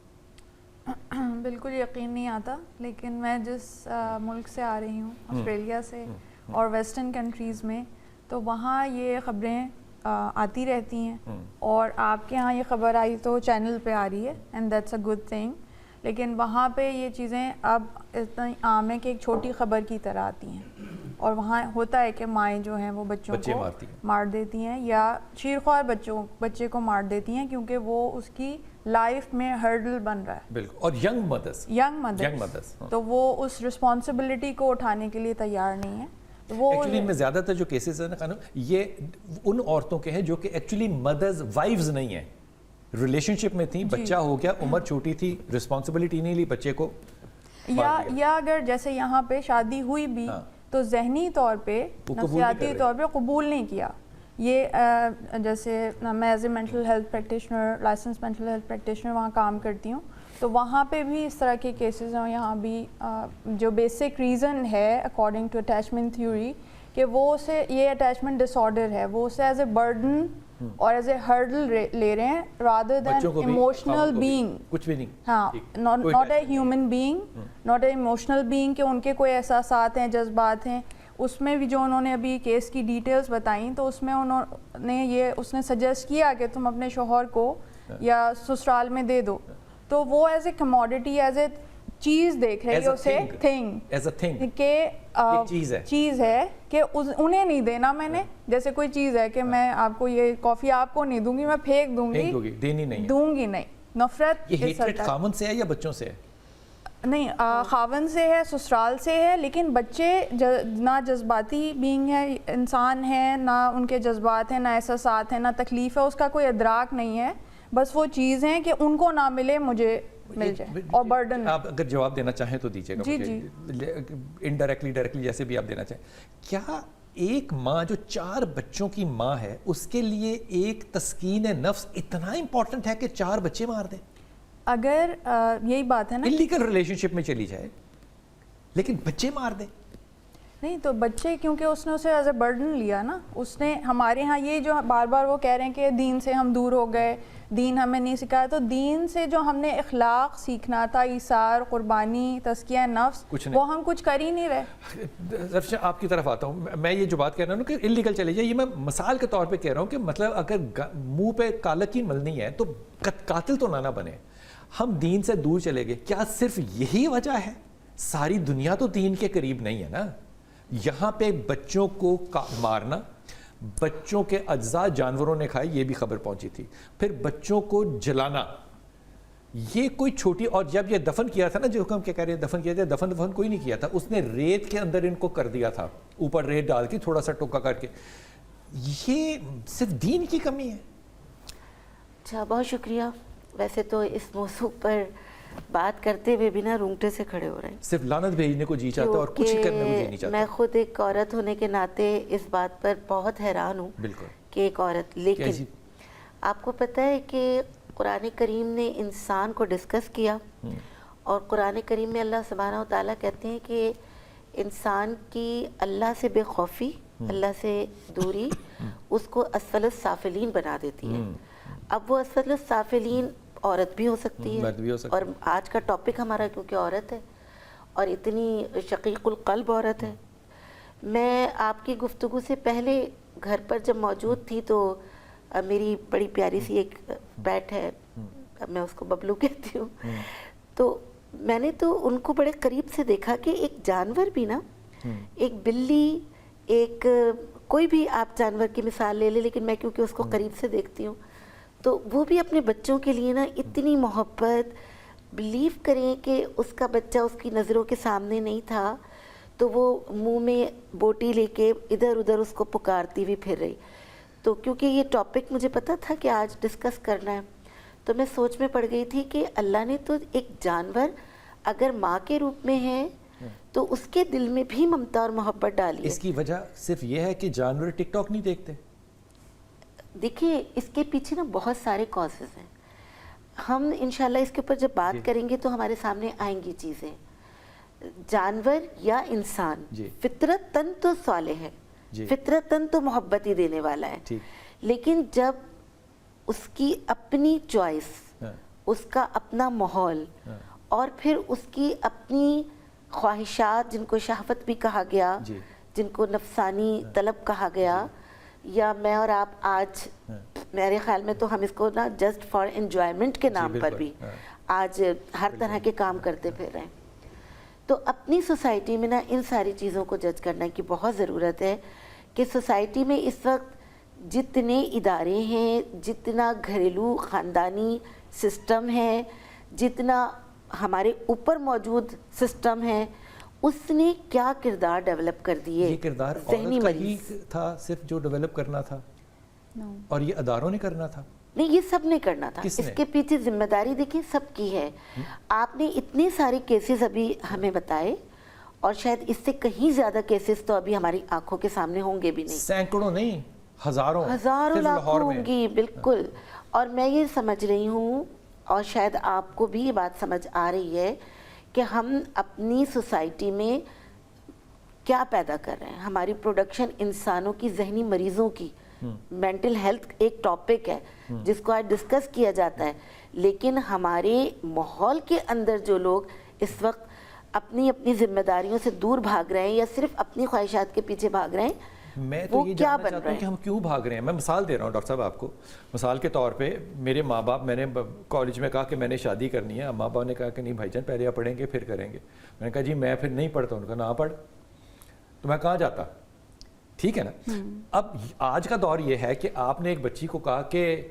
[SPEAKER 3] بالکل یقین نہیں آتا, لیکن میں جس ملک سے آ رہی ہوں, آسٹریلیا سے, اور ویسٹرن کنٹریز میں, تو وہاں یہ خبریں آتی رہتی ہیں. اور آپ کے ہاں یہ خبر آئی تو چینل پہ آ رہی ہے, and that's a good thing. لیکن وہاں پہ یہ چیزیں اب اتنا عام ہے کہ ایک چھوٹی خبر کی طرح آتی ہیں. اور وہاں ہوتا ہے کہ مائیں جو ہیں وہ بچوں کو مار دیتی ہیں, یا چیرخوار بچے کو مار دیتی ہیں, کیونکہ وہ اس کی لائف میں ہرڈل بن رہا ہے.
[SPEAKER 1] بالکل. اور ینگ مدرس
[SPEAKER 3] تو وہ اس رسپانسبلٹی کو اٹھانے کے لیے تیار نہیں ہے.
[SPEAKER 1] ایکچولی ان میں زیادہ تر جو کیسز ہیں نا خانم, یہ ان عورتوں کے ہیں جو کہ ایکچولی مدرز وائفز نہیں ہیں, ریلیشن شپ میں تھیں, بچہ ہو گیا, عمر چھوٹی تھی, رسپانسبلٹی نہیں لی بچے کو,
[SPEAKER 3] یا اگر جیسے یہاں پہ شادی ہوئی بھی تو ذہنی طور پہ, نفسیاتی طور پہ قبول نہیں کیا. یہ جیسے میں as a mental health practitioner, license mental health practitioner وہاں کام کرتی ہوں, تو وہاں پہ بھی اس طرح کے کیسز ہیں. یہاں بھی جو بیسک ریزن ہے اکارڈنگ ٹو اٹیچمنٹ تھیوری کہ وہ اسے, یہ اٹیچمنٹ ڈس آرڈر ہے, وہ اسے ایز اے برڈن اور ایز اے ہرڈل لے رہے ہیں, رادر دین ایموشنل بینگ.
[SPEAKER 1] کچھ بھی نہیں,
[SPEAKER 3] ہاں, not a human being, not a emotional being, کہ ان کے کوئی احساسات ہیں, جذبات ہیں. اس میں بھی جو انہوں نے ابھی کیس کی ڈیٹیلز بتائیں تو اس میں انہوں نے اس نے سجیسٹ کیا کہ تم اپنے شوہر کو یا سسرال میں دے دو. تو وہ as a commodity, as a چیز دیکھ رہی ہے اسے, تھنگ کہ چیز ہے کہ انہیں نہیں دینا میں نے. جیسے کوئی چیز ہے کہ میں آپ کو یہ کافی آپ کو نہیں دوں گی, میں پھینک دوں گی, دوں گی نہیں. نفرت
[SPEAKER 1] یہ ہیٹریٹ خاوند سے ہے یا بچوں سے ہے؟
[SPEAKER 3] نہیں, خاوند سے ہے, سسرال سے ہے. لیکن بچے نہ جذباتی بینگ ہے, انسان ہے, نہ ان کے جذبات ہیں, نہ احساسات ہیں, نہ تکلیف ہے, اس کا کوئی ادراک نہیں ہے. بس وہ چیز ہیں کہ ان کو نہ ملے, مجھے مل جائے, اور برڈن.
[SPEAKER 1] آپ اگر جواب دینا چاہیں تو دیجیے گا.
[SPEAKER 3] جی,
[SPEAKER 1] انڈائریکٹلی جیسے بھی آپ دینا چاہیں. کیا ایک ماں جو 4 بچوں کی ماں ہے اس کے لیے ایک تسکین نفس اتنا امپورٹنٹ ہے کہ 4 بچے مار دے؟
[SPEAKER 3] اگر یہی بات ہے نا,
[SPEAKER 1] انلیگل ریلیشن شپ میں چلی جائے لیکن بچے مار دے.
[SPEAKER 3] نہیں تو بچے, کیونکہ اس نے اسے ایز اے برڈن لیا نا. اس نے ہمارے ہاں یہ جو بار بار وہ کہہ رہے ہیں کہ دین سے ہم دور ہو گئے, دین ہمیں نہیں سکھایا, تو دین سے جو ہم نے اخلاق سیکھنا تھا, ایثار, قربانی, تزکیہ نفس, وہ ہم کچھ کر ہی نہیں رہے.
[SPEAKER 1] آپ کی طرف آتا ہوں. میں یہ جو بات کہہ رہا ہوں کہ انلیگل چلے جائے, یہ میں مثال کے طور پہ کہہ رہا ہوں کہ مطلب اگر منہ پہ کالکی ملنی ہے تو قاتل تو نہ بنے. ہم دین سے دور چلے گئے, کیا صرف یہی وجہ ہے؟ ساری دنیا تو دین کے قریب نہیں ہے نا. یہاں پہ بچوں کو مارنا, بچوں کے اجزاء جانوروں نے کھائے, یہ بھی خبر پہنچی تھی. پھر بچوں کو جلانا, یہ کوئی چھوٹی, اور جب یہ دفن کیا تھا نا, جو ہم کیا کہہ رہے ہیں دفن کیا تھا, دفن کوئی نہیں کیا تھا, اس نے ریت کے اندر ان کو کر دیا تھا, اوپر ریت ڈال کے تھوڑا سا ٹوکا کر کے. یہ صرف دین کی کمی ہے.
[SPEAKER 4] اچھا, بہت شکریہ. ویسے تو اس موضوع پر بات کرتے ہوئے بھی نا رونگٹے سے کھڑے ہو رہے ہیں.
[SPEAKER 1] صرف لعنت بھیجنے کو جی چاہتا ہے اور کچھ کرنے کو جی نہیں چاہتا.
[SPEAKER 4] میں خود ایک عورت ہونے کے ناطے اس بات پر بہت حیران ہوں
[SPEAKER 1] بالکل
[SPEAKER 4] کہ ایک عورت, لیکن آپ کو پتہ ہے کہ قرآن کریم نے انسان کو ڈسکس کیا, اور قرآن کریم میں اللہ سبحانہ و تعالیٰ کہتے ہیں کہ انسان کی اللہ سے بے خوفی, اللہ سے دوری اس کو اسفل السافلین بنا دیتی ہے. اب وہ اسفل السافلین عورت بھی ہو سکتی ہے, اور آج کا ٹاپک ہمارا کیونکہ عورت ہے اور اتنی شقیق القلب عورت ہے. میں آپ کی گفتگو سے پہلے گھر پر جب موجود تھی تو میری بڑی پیاری سی ایک پیٹ ہے, میں اس کو ببلو کہتی ہوں, تو میں نے تو ان کو بڑے قریب سے دیکھا کہ ایک جانور بھی نا, ایک بلی, ایک کوئی بھی آپ جانور کی مثال لے لیں, لیکن میں کیونکہ اس کو قریب سے دیکھتی ہوں تو وہ بھی اپنے بچوں کے لیے نا اتنی محبت, بلیو کریں کہ اس کا بچہ اس کی نظروں کے سامنے نہیں تھا تو وہ منہ میں بوٹی لے کے ادھر ادھر اس کو پکارتی ہوئی پھر رہی. تو کیونکہ یہ ٹاپک مجھے پتا تھا کہ آج ڈسکس کرنا ہے تو میں سوچ میں پڑ گئی تھی کہ اللہ نے تو ایک جانور اگر ماں کے روپ میں ہے تو اس کے دل میں بھی ممتا اور محبت ڈالی ہے.
[SPEAKER 1] اس کی وجہ صرف یہ ہے کہ جانور ٹک ٹاک نہیں دیکھتے.
[SPEAKER 4] دیکھیے اس کے پیچھے نا بہت سارے کازز ہیں, ہم انشاءاللہ اس کے اوپر جب بات کریں گے تو ہمارے سامنے آئیں گی چیزیں. جانور یا انسان فطرتاً تو صالح ہے, فطرتاً تو محبت ہی دینے والا ہے, لیکن جب اس کی اپنی چوائس, اس کا اپنا ماحول, اور پھر اس کی اپنی خواہشات جن کو شہوت بھی کہا گیا, جن کو نفسانی طلب کہا گیا, یا میں اور آپ آج میرے خیال میں تو ہم اس کو نا جسٹ فار انجوائمنٹ کے نام پر بھی آج ہر طرح کے کام کرتے پھر رہے ہیں. تو اپنی سوسائٹی میں نا ان ساری چیزوں کو جج کرنے کی بہت ضرورت ہے کہ سوسائٹی میں اس وقت جتنے ادارے ہیں, جتنا گھریلو خاندانی سسٹم ہے, جتنا ہمارے اوپر موجود سسٹم ہے, اس نے کیا کردار ڈیولپ کر دیے.
[SPEAKER 1] یہ کردار عورت کا ہی تھا صرف جو ڈیولپ کرنا تھا, اور یہ اداروں نے کرنا تھا؟
[SPEAKER 4] نہیں, یہ سب نے کرنا تھا. اس کے پیچھے ذمہ داری دیکھیں سب کی ہے. آپ نے اتنے سارے کیسز ابھی ہمیں بتائے, اور شاید اس سے کہیں زیادہ کیسز تو ابھی ہماری آنکھوں کے سامنے ہوں گے بھی نہیں.
[SPEAKER 1] سینکڑوں نہیں, ہزاروں
[SPEAKER 4] لاکھوں ہوں گی. بالکل. اور میں یہ سمجھ رہی ہوں, اور شاید آپ کو بھی یہ بات سمجھ آ رہی ہے کہ ہم اپنی سوسائٹی میں کیا پیدا کر رہے ہیں. ہماری پروڈکشن انسانوں کی ذہنی مریضوں کی, مینٹل ہیلتھ ایک ٹاپک ہے جس کو آج ڈسکس کیا جاتا ہے, لیکن ہمارے ماحول کے اندر جو لوگ اس وقت اپنی اپنی ذمہ داریوں سے دور بھاگ رہے ہیں یا صرف اپنی خواہشات کے پیچھے بھاگ رہے ہیں,
[SPEAKER 1] میں تو یہ جاننا چاہتا ہوں کہ ہم کیوں بھاگ رہے ہیں. میں مثال دے رہا ہوں ڈاکٹر صاحب آپ کو. مثال کے طور پہ میرے ماں باپ, میں نے کالج میں کہا کہ میں نے شادی کرنی ہے, ماں باپ نے کہا کہ نہیں بھائی جان پہلے آپ پڑھیں گے پھر کریں گے. میں نے کہا جی میں پھر نہیں پڑھتا ہوں. نہ پڑھ تو میں کہاں جاتا. ٹھیک ہے نا. اب آج کا دور یہ ہے کہ آپ نے ایک بچی کو کہا کہ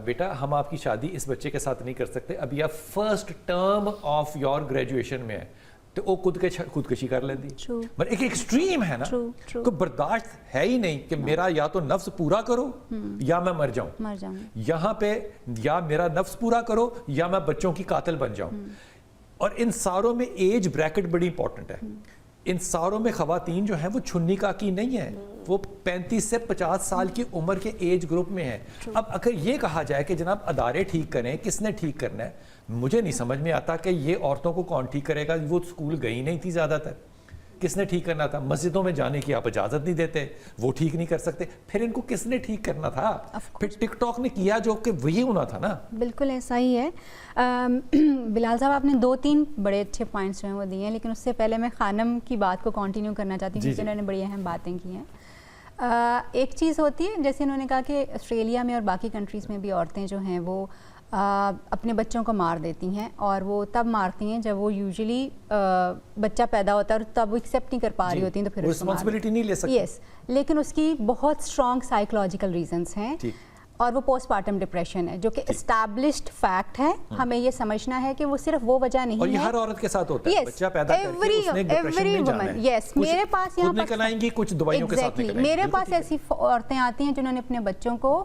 [SPEAKER 1] بیٹا ہم آپ کی شادی اس بچے کے ساتھ نہیں کر سکتے, ابھی آپ first term of your graduation میں ہے, تو وہ خودکشی کر لیندی. پر ایک ایکسٹریم ہے نا, کوئی برداشت ہے ہی نہیں کہ میرا یا تو نفس پورا کرو یا میں مر جاؤں. یہاں پہ یا میرا نفس پورا کرو یا میں بچوں کی قاتل بن جاؤں. اور ان ساروں میں ایج بریکٹ بڑی امپورٹنٹ ہے. ان ساروں میں خواتین جو ہیں وہ چھنی کا کی نہیں ہیں, وہ 35 سے 50 سال کی عمر کے ایج گروپ میں ہیں. اب اگر یہ کہا جائے کہ جناب ادارے ٹھیک کریں, کس نے ٹھیک کرنا ہے, مجھے نہیں سمجھ میں آتا کہ یہ عورتوں کو کون ٹھیک کرے گا. وہ اسکول گئی نہیں تھی زیادہ تر, کس نے ٹھیک کرنا تھا. مسجدوں میں جانے کی آپ اجازت نہیں دیتے, وہ ٹھیک نہیں کر سکتے. پھر ان کو کس نے ٹھیک کرنا تھا؟ پھر ٹک ٹاک نے کیا جو کہ وہی ہونا تھا نا.
[SPEAKER 5] بالکل ایسا ہی ہے. بلال صاحب آپ نے 2-3 بڑے اچھے پوائنٹس جو ہیں وہ دیے ہیں, لیکن اس سے پہلے میں خانم کی بات کو کنٹینیو کرنا چاہتی ہوں کیونکہ انہوں نے بڑی اہم باتیں کی ہیں. ایک چیز ہوتی ہے جیسے انہوں نے کہا کہ آسٹریلیا میں اور باقی کنٹریز میں بھی عورتیں جو ہیں وہ اپنے بچوں کو مار دیتی ہیں, اور وہ تب مارتی ہیں جب وہ یوزلی بچہ پیدا ہوتا ہے اور تب وہ ایکسیپٹ نہیں کر پا رہی ہوتی ہیں, تو پھر
[SPEAKER 1] رسپانسبلٹی نہیں لے سکتی.
[SPEAKER 5] یس, لیکن اس کی بہت اسٹرانگ سائیکولوجیکل ریزنس ہیں, اور وہ پوسٹ پارٹم ڈپریشن ہے جو کہ اسٹیبلشڈ فیکٹ ہے. ہمیں یہ سمجھنا ہے کہ وہ صرف وہ وجہ نہیں ہے,
[SPEAKER 1] اور یہ ہر عورت کے ساتھ ہوتا ہے. بچہ پیدا کر کے اس نے ڈپریشن میں جانا ہے.
[SPEAKER 5] یس, میرے پاس یہاں
[SPEAKER 1] پر نکل آئیں گی, کچھ دوائیوں کے ساتھ نکل آئیں گی.
[SPEAKER 5] میرے پاس ایسی عورتیں آتی ہیں جنہوں نے اپنے بچوں کو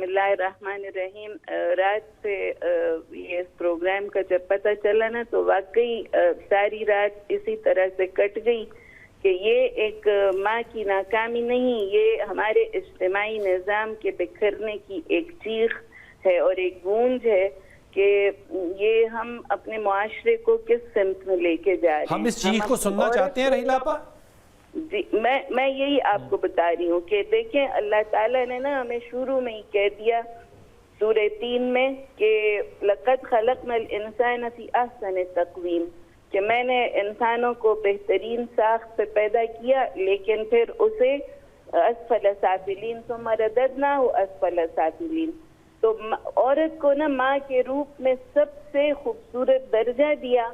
[SPEAKER 6] بسم اللہ الرحمن الرحیم. رات سے یہ اس پروگرام کا جب پتہ چلا نا تو واقعی ساری رات اسی طرح سے کٹ گئی کہ یہ ایک ماں کی ناکامی نہیں، یہ ہمارے اجتماعی نظام کے بکھرنے کی ایک چیخ ہے اور ایک گونج ہے کہ یہ ہم اپنے معاشرے کو کس سمت میں لے کے جا رہے ہیں.
[SPEAKER 1] ہم اس چیخ کو سننا چاہتے ہیں رحیل آپا.
[SPEAKER 6] جی میں یہی آپ کو بتا رہی ہوں کہ دیکھیں اللہ تعالیٰ نے نا ہمیں شروع میں ہی کہہ دیا سورہ 3 میں کہ لَقَدْ خَلَقْنَا الْإِنسَانَ فِي أَحْسَنِ تَقْوِيمٍ، کہ میں نے انسانوں کو بہترین ساخت سے پیدا کیا لیکن پھر اسے اسفل سافلین ثم رددناہ اسفل سافلین. تو عورت کو نا ماں کے روپ میں سب سے خوبصورت درجہ دیا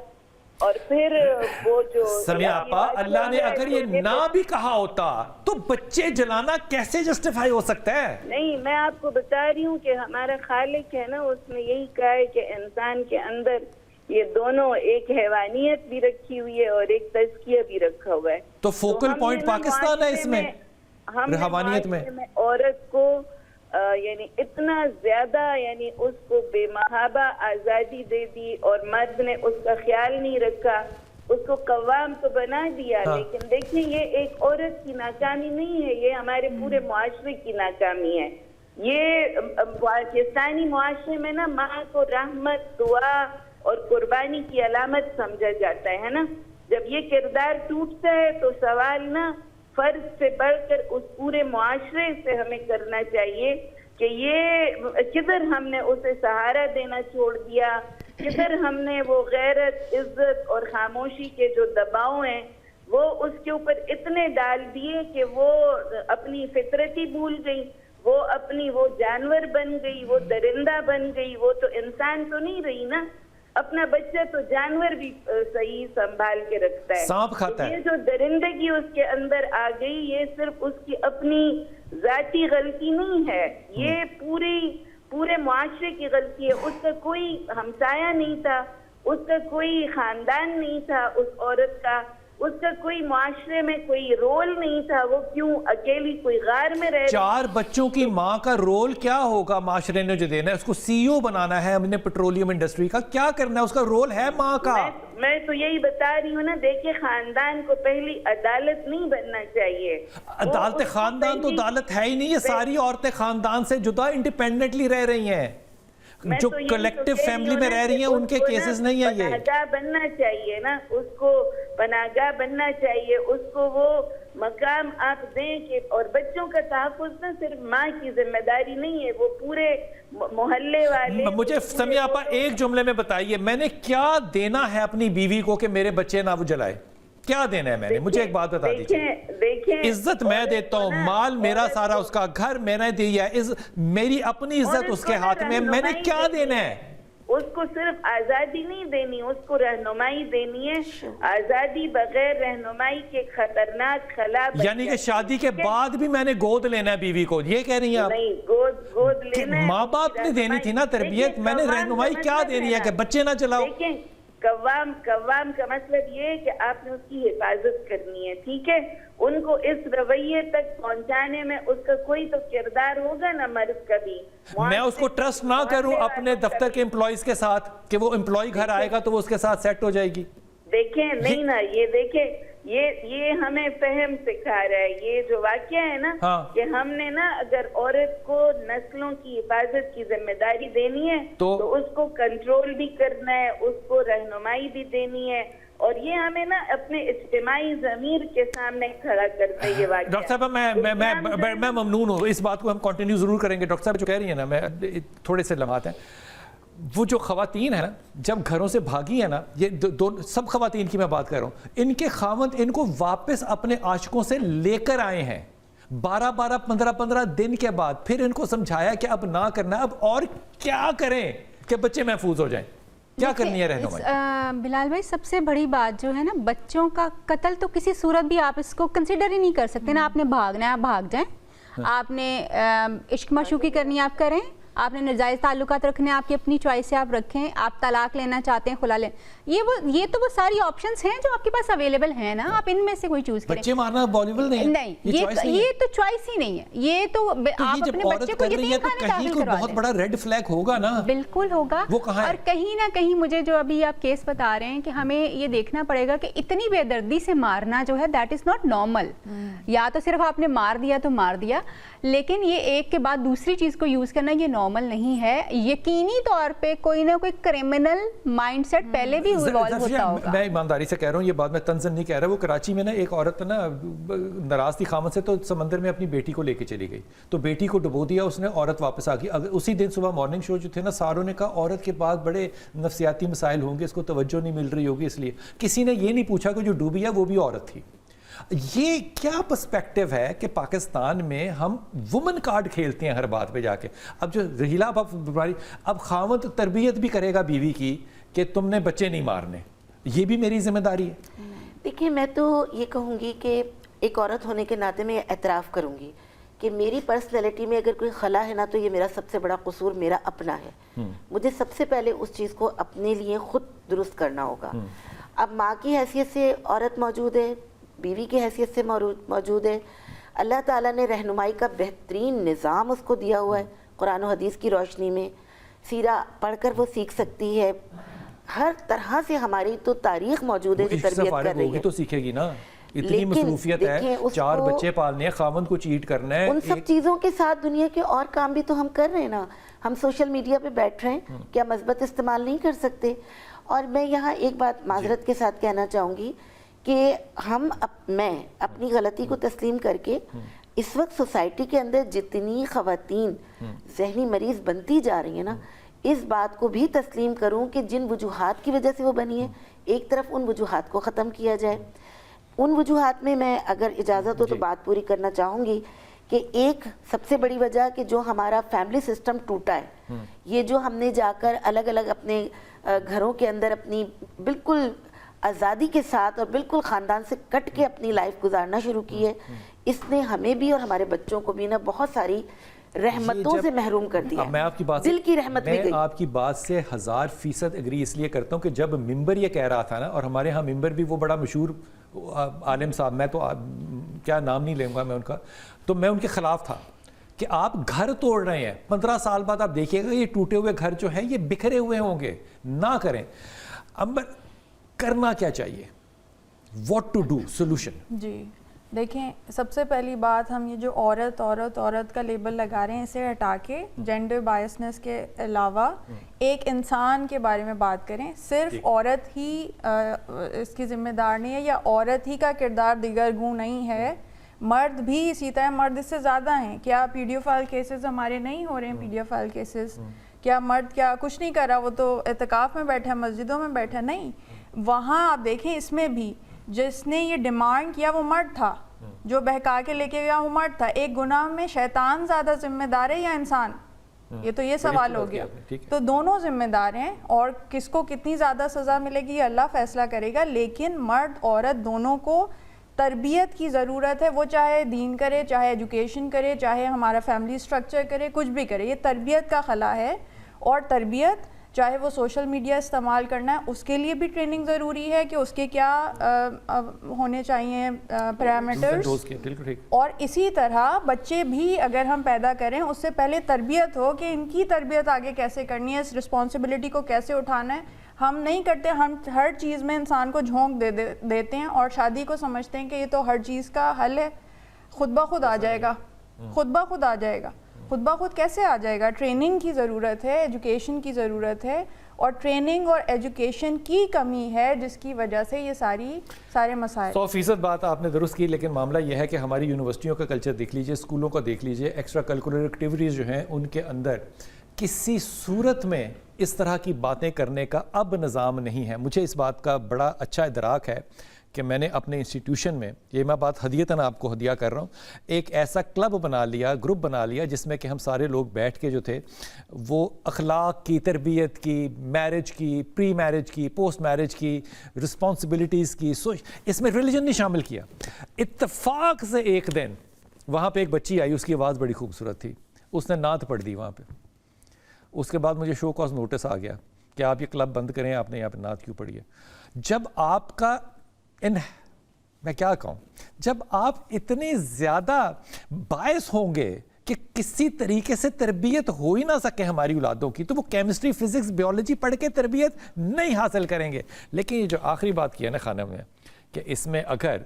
[SPEAKER 6] اور پھر وہ جو
[SPEAKER 1] سمیہ آپا اللہ نے اگر یہ نہ بھی کہا ہوتا تو بچے جلانا کیسے جسٹیفائی ہو سکتا ہے؟
[SPEAKER 6] نہیں، میں آپ کو بتا رہی ہوں کہ ہمارا خالق ہے نا اس نے یہی کہا ہے کہ انسان کے اندر یہ دونوں ایک حیوانیت بھی رکھی ہوئی ہے اور ایک تزکیہ بھی رکھا ہوا ہے.
[SPEAKER 1] تو فوکل پوائنٹ پاکستان ہے اس میں روحانیت میں.
[SPEAKER 6] عورت کو یعنی اتنا زیادہ یعنی اس کو بے محابہ آزادی دے دی اور مرد نے اس کا خیال نہیں رکھا، اس کو قوام تو بنا دیا. لیکن دیکھیں یہ ایک عورت کی ناکامی نہیں ہے، یہ ہمارے پورے معاشرے کی ناکامی ہے. یہ پاکستانی معاشرے میں نا ماں کو رحمت، دعا اور قربانی کی علامت سمجھا جاتا ہے نا. جب یہ کردار ٹوٹتا ہے تو سوال نا فرض سے بڑھ کر اس پورے معاشرے سے ہمیں کرنا چاہیے کہ یہ کدھر ہم نے اسے سہارا دینا چھوڑ دیا، کدھر ہم نے وہ غیرت، عزت اور خاموشی کے جو دباؤ ہیں وہ اس کے اوپر اتنے ڈال دیے کہ وہ اپنی فطرت ہی بھول گئی، وہ اپنی وہ جانور بن گئی، وہ درندہ بن گئی. وہ تو انسان تو نہیں رہی نا. اپنا بچہ تو جانور بھی صحیح سنبھال کے رکھتا ہے،
[SPEAKER 1] سانپ کھاتا ہے.
[SPEAKER 6] یہ جو درندگی اس کے اندر آ گئی یہ صرف اس کی اپنی ذاتی غلطی نہیں ہے، یہ پورے معاشرے کی غلطی ہے. اس کا کوئی ہمسایہ نہیں تھا، اس کا کوئی خاندان نہیں تھا، اس عورت کا اس کا کوئی معاشرے میں کوئی رول نہیں تھا. وہ کیوں اکیلی کوئی غار میں رہ
[SPEAKER 1] 4 بچوں کی ماں کا رول کیا ہوگا معاشرے نے جو دینا ہے؟ اس کو سی او بنانا ہے ہم نے پیٹرولیم انڈسٹری کا، کیا کرنا ہے؟ اس کا رول ہے ماں کا.
[SPEAKER 6] میں تو یہی بتا رہی ہوں نا. دیکھیں خاندان کو پہلی عدالت نہیں بننا چاہیے.
[SPEAKER 1] عدالت خاندان تو عدالت ہے ہی نہیں. یہ ساری عورتیں خاندان سے جدا انڈیپینڈنٹلی رہ رہی ہیں، جو کلیکٹیو فیملی میں رہ رہی ہیں ان کے کیسز نہیں ہیں. یہ
[SPEAKER 6] پناہگاہ بننا چاہیے نا، اس کو پناہگاہ بننا چاہیے، اس کو وہ مقام آپ دیں کہ اور بچوں کا تحفظ نہ صرف ماں کی ذمہ داری نہیں ہے، وہ پورے محلے والے. مجھے
[SPEAKER 1] سمیہ آپا ایک جملے میں بتائیے میں نے کیا دینا ہے اپنی بیوی کو کہ میرے بچے نہ وہ جلائے؟ کیا دینا ہے میں نے؟ مجھے ایک بات بتا دیجیے. عزت میں دیتا ہوں، مال میرا سارا، اس کا گھر میں نے دیا، میری اپنی عزت اس کے ہاتھ میں نے کیا دینا ہے؟
[SPEAKER 6] اس کو صرف آزادی نہیں دینی، اس کو رہنمائی دینی ہے. آزادی بغیر رہنمائی کے خطرناک خلا.
[SPEAKER 1] یعنی کہ شادی کے بعد بھی میں نے گود لینا ہے بیوی کو، یہ کہہ رہی ہیں آپ؟
[SPEAKER 6] نہیں، گود لینا ہے.
[SPEAKER 1] ماں باپ نے دینی تھی نا تربیت، میں نے رہنمائی کیا دینی ہے کہ بچے نہ چلاؤ؟
[SPEAKER 6] دیکھیں قوام کا مطلب یہ ہے کہ آپ نے اس کی حفاظت کرنی ہے، ٹھیک ہے. ان کو اس رویے تک پہنچانے میں اس کا کوئی تو کردار ہوگا نا مرد کا بھی.
[SPEAKER 1] میں اس کو ٹرسٹ نہ کروں اپنے دفتر کے امپلائیز کے ساتھ کہ وہ امپلائی گھر آئے گا تو وہ اس کے ساتھ سیٹ ہو جائے گی.
[SPEAKER 6] دیکھیں نہیں نا، یہ دیکھیں یہ ہمیں فہم سکھا رہا ہے. یہ جو واقعہ ہے نا کہ ہم نے نا اگر عورت کو نسلوں کی حفاظت کی ذمہ داری دینی ہے تو اس کو کنٹرول بھی کرنا ہے، اس کو رہنمائی بھی دینی ہے. اور یہ ہمیں نا اپنے اجتماعی ضمیر کے سامنے کھڑا کرتا ہے یہ واقعہ.
[SPEAKER 1] ڈاکٹر صاحب میں ممنون ہوں، اس بات کو ہم کنٹینیو ضرور کریں گے. ڈاکٹر صاحب جو کہہ رہی ہیں نا، میں تھوڑے سے لمحات ہیں. وہ جو خواتین ہیں نا جب گھروں سے بھاگی ہیں نا، یہ سب خواتین کی میں بات کر رہا ہوں، ان کے خاوند ان کو واپس اپنے عاشقوں سے لے کر آئے ہیں 12-15 دن کے بعد. پھر ان کو سمجھایا کہ اب نہ کرنا، اب اور کیا کریں کہ بچے محفوظ ہو جائیں. کیا کرنی ہے رہنمائی؟
[SPEAKER 5] بلال بھائی سب سے بڑی بات جو ہے نا، بچوں کا قتل تو کسی صورت بھی آپ اس کو کنسیڈر ہی نہیں کر سکتے نا. آپ نے بھاگنا ہے آپ بھاگ جائیں، آپ نے عشق معشوقی کرنی ہے آپ کریں، آپ نے ناجائز تعلقات رکھنے، آپ کی اپنی چوائس ہے، آپ رکھیں. آپ طلاق لینا چاہتے ہیں، خلا لیں، یہ تو وہ ساری آپشنز ہیں جو آپ کے پاس اویلیبل ہیں نا. آپ ان میں سے کوئی چوز کریں.
[SPEAKER 1] بچے مارنا بالیوڈ نہیں ہے،
[SPEAKER 5] یہ تو چوائس ہی نہیں ہے. یہ تو آپ اپنے بچے کو یتیم خانے داخل کروا دیں.
[SPEAKER 1] بہت بڑا ریڈ فلیگ ہوگا نا.
[SPEAKER 5] بالکل ہوگا. اور کہیں نہ کہیں مجھے جو ابھی آپ کیس بتا رہے ہیں کہ ہمیں یہ دیکھنا پڑے گا کہ اتنی بے دردی سے مارنا جو ہے دیٹ از ناٹ نارمل. یا تو صرف آپ نے مار دیا تو مار دیا، لیکن یہ ایک کے بعد دوسری چیز کو یوز کرنا یہ نارمل نہیں ہے. یقینی طور پہ کوئی نہ کوئی کرمنل مائنڈ سیٹ پہلے بھی ایوالو ہوتا ہوگا.
[SPEAKER 1] میں ایمانداری سے کہہ رہا ہوں، یہ بات میں طنزاً نہیں کہہ رہا. وہ کراچی میں نا ایک عورت نا ناراض تھی خامد سے، تو سمندر میں اپنی بیٹی کو لے کے چلی گئی، تو بیٹی کو ڈبو دیا اس نے، عورت واپس آ گئی. اگر اسی دن صبح مارننگ شو جو تھے نا، ساروں نے کہا عورت کے پاس بڑے نفسیاتی مسائل ہوں گے، اس کو توجہ نہیں مل رہی ہوگی، اس لیے کسی نے یہ نہیں پوچھا کہ جو ڈوبی ہے وہ بھی عورت تھی. یہ کیا پرسپیکٹو ہے کہ پاکستان میں ہم وومن کارڈ کھیلتے ہیں ہر بات پہ جا کے. اب جو رحیلہ اب خاوند تربیت بھی کرے گا بیوی کی کہ تم نے بچے نہیں مارنے، یہ بھی میری ذمہ داری ہے.
[SPEAKER 4] دیکھیں میں تو یہ کہوں گی کہ ایک عورت ہونے کے ناطے میں اعتراف کروں گی کہ میری پرسنالٹی میں اگر کوئی خلا ہے نا، تو یہ میرا سب سے بڑا قصور میرا اپنا ہے. مجھے سب سے پہلے اس چیز کو اپنے لیے خود درست کرنا ہوگا. اب ماں کی حیثیت سے عورت موجود ہے، بیوی کی حیثیت سے موجود ہے. اللہ تعالیٰ نے رہنمائی کا بہترین نظام اس کو دیا ہوا ہے. قرآن و حدیث کی روشنی میں سیرہ پڑھ کر وہ سیکھ سکتی ہے. ہر طرح سے ہماری تو تاریخ موجود ہے جو تربیت کر رہی ہے.
[SPEAKER 1] تو سیکھے گی نا، اتنی مصروفیت ہے، 4 بچے پالنے ہیں، خاوند کو چیٹ کرنا ہے.
[SPEAKER 4] ان سب چیزوں کے ساتھ دنیا کے اور کام بھی تو ہم کر رہے ہیں نا. ہم سوشل میڈیا پہ بیٹھ رہے ہیں، کیا مثبت استعمال نہیں کر سکتے؟ اور میں یہاں ایک بات معذرت کے ساتھ کہنا چاہوں گی کہ میں اپنی غلطی کو تسلیم کر کے اس وقت سوسائٹی کے اندر جتنی خواتین ذہنی مریض بنتی جا رہی ہیں نا، اس بات کو بھی تسلیم کروں کہ جن وجوہات کی وجہ سے وہ بنی ہے، ایک طرف ان وجوہات کو ختم کیا جائے. ان وجوہات میں میں اگر اجازت ہو تو بات پوری کرنا چاہوں گی کہ ایک سب سے بڑی وجہ کہ جو ہمارا فیملی سسٹم ٹوٹا ہے، یہ جو ہم نے جا کر الگ الگ اپنے گھروں کے اندر اپنی بالکل آزادی کے ساتھ اور بالکل خاندان سے کٹ کے اپنی لائف گزارنا شروع کی ہے، اس نے ہمیں بھی اور ہمارے بچوں کو بھی نا بہت ساری رحمتوں سے محروم کر دیا.
[SPEAKER 1] میں آپ کی بات
[SPEAKER 4] دل کی رحمت بھی گئی.
[SPEAKER 1] میں آپ کی بات سے 1000% اگری اس لیے کرتا ہوں کہ جب ممبر یہ کہہ رہا تھا نا، اور ہمارے ہاں ممبر بھی وہ بڑا مشہور عالم صاحب، میں تو کیا نام نہیں لوں گا میں ان کا، تو میں ان کے خلاف تھا کہ آپ گھر توڑ رہے ہیں. 15 سال بعد آپ دیکھیے گا یہ ٹوٹے ہوئے گھر جو ہیں یہ بکھرے ہوئے ہوں گے. نہ کریں. اب کرنا کیا چاہیے؟ What to do, solution?
[SPEAKER 3] جی دیکھیں، سب سے پہلی بات، ہم یہ جو عورت کا لیبل لگا رہے ہیں، اسے ہٹا کے جینڈر بائسنس کے علاوہ ایک انسان کے بارے میں بات کریں. صرف عورت ہی اس کی ذمہ دار نہیں ہے، یا عورت ہی کا کردار دیگر گوں نہیں ہے، مرد بھی اسی طرح، مرد اس سے زیادہ ہیں. کیا پیڈیوفائل کیسز ہمارے نہیں ہو رہے ہیں؟ پیڈیوفائل کیسز کیا مرد کیا کچھ نہیں کر رہا؟ وہ تو اعتکاف میں بیٹھا، مسجدوں میں بیٹھا. نہیں، وہاں آپ دیکھیں اس میں بھی جس نے یہ ڈیمانڈ کیا وہ مرد تھا، جو بہکا کے لے کے گیا وہ مرد تھا. ایک گناہ میں شیطان زیادہ ذمہ دار ہے یا انسان؟ یہ سوال ہو گیا. تو دونوں ذمہ دار ہیں، اور کس کو کتنی زیادہ سزا ملے گی اللہ فیصلہ کرے گا. لیکن مرد عورت دونوں کو تربیت کی ضرورت ہے. وہ چاہے دین کرے، چاہے ایجوکیشن کرے، چاہے ہمارا فیملی سٹرکچر کرے، کچھ بھی کرے، یہ تربیت کا خلا ہے. اور تربیت چاہے وہ سوشل میڈیا استعمال کرنا ہے، اس کے لیے بھی ٹریننگ ضروری ہے کہ اس کے کیا ہونے چاہیے پیرامیٹرز. اور اسی طرح بچے بھی اگر ہم پیدا کریں، اس سے پہلے تربیت ہو کہ ان کی تربیت آگے کیسے کرنی ہے، اس رسپانسبلٹی کو کیسے اٹھانا ہے. ہم نہیں کرتے، ہم ہر چیز میں انسان کو جھونک دیتے ہیں، اور شادی کو سمجھتے ہیں کہ یہ تو ہر چیز کا حل ہے، خود بخود آ جائے گا. خود بخود آ جائے گا. خود بخود کیسے آ جائے گا؟ ٹریننگ کی ضرورت ہے، ایجوکیشن کی ضرورت ہے، اور ٹریننگ اور ایجوکیشن کی کمی ہے جس کی وجہ سے یہ سارے مسائل.
[SPEAKER 1] 100% بات آپ نے درست کی. لیکن معاملہ یہ ہے کہ ہماری یونیورسٹیوں کا کلچر دیکھ لیجئے، اسکولوں کا دیکھ لیجئے، ایکسٹرا کلکولر ایکٹیویٹیز جو ہیں ان کے اندر کسی صورت میں اس طرح کی باتیں کرنے کا اب نظام نہیں ہے. مجھے اس بات کا بڑا اچھا ادراک ہے کہ میں نے اپنے انسٹیٹیوشن میں، یہ میں بات ہدیتاً آپ کو ہدیہ کر رہا ہوں، ایک ایسا کلب بنا لیا، گروپ بنا لیا، جس میں کہ ہم سارے لوگ بیٹھ کے جو تھے وہ اخلاق کی، تربیت کی، میرج کی، پری میرج کی، پوسٹ میرج کی، رسپانسبلٹیز کی، اس میں ریلیجن نہیں شامل کیا. اتفاق سے ایک دن وہاں پہ ایک بچی آئی، اس کی آواز بڑی خوبصورت تھی، اس نے نعت پڑھ دی وہاں پہ. اس کے بعد مجھے شو کاز نوٹس آ گیا کہ آپ یہ کلب بند کریں, آپ نے یہاں پہ نعت کیوں پڑھی ہے. جب آپ کا میں کیا کہوں, جب آپ اتنے زیادہ باعث ہوں گے کہ کسی طریقے سے تربیت ہو ہی نہ سکے ہماری اولادوں کی, تو وہ کیمسٹری, فزکس, بیولوجی پڑھ کے تربیت نہیں حاصل کریں گے. لیکن یہ جو آخری بات کی ہے نا خانہ میں, کہ اس میں اگر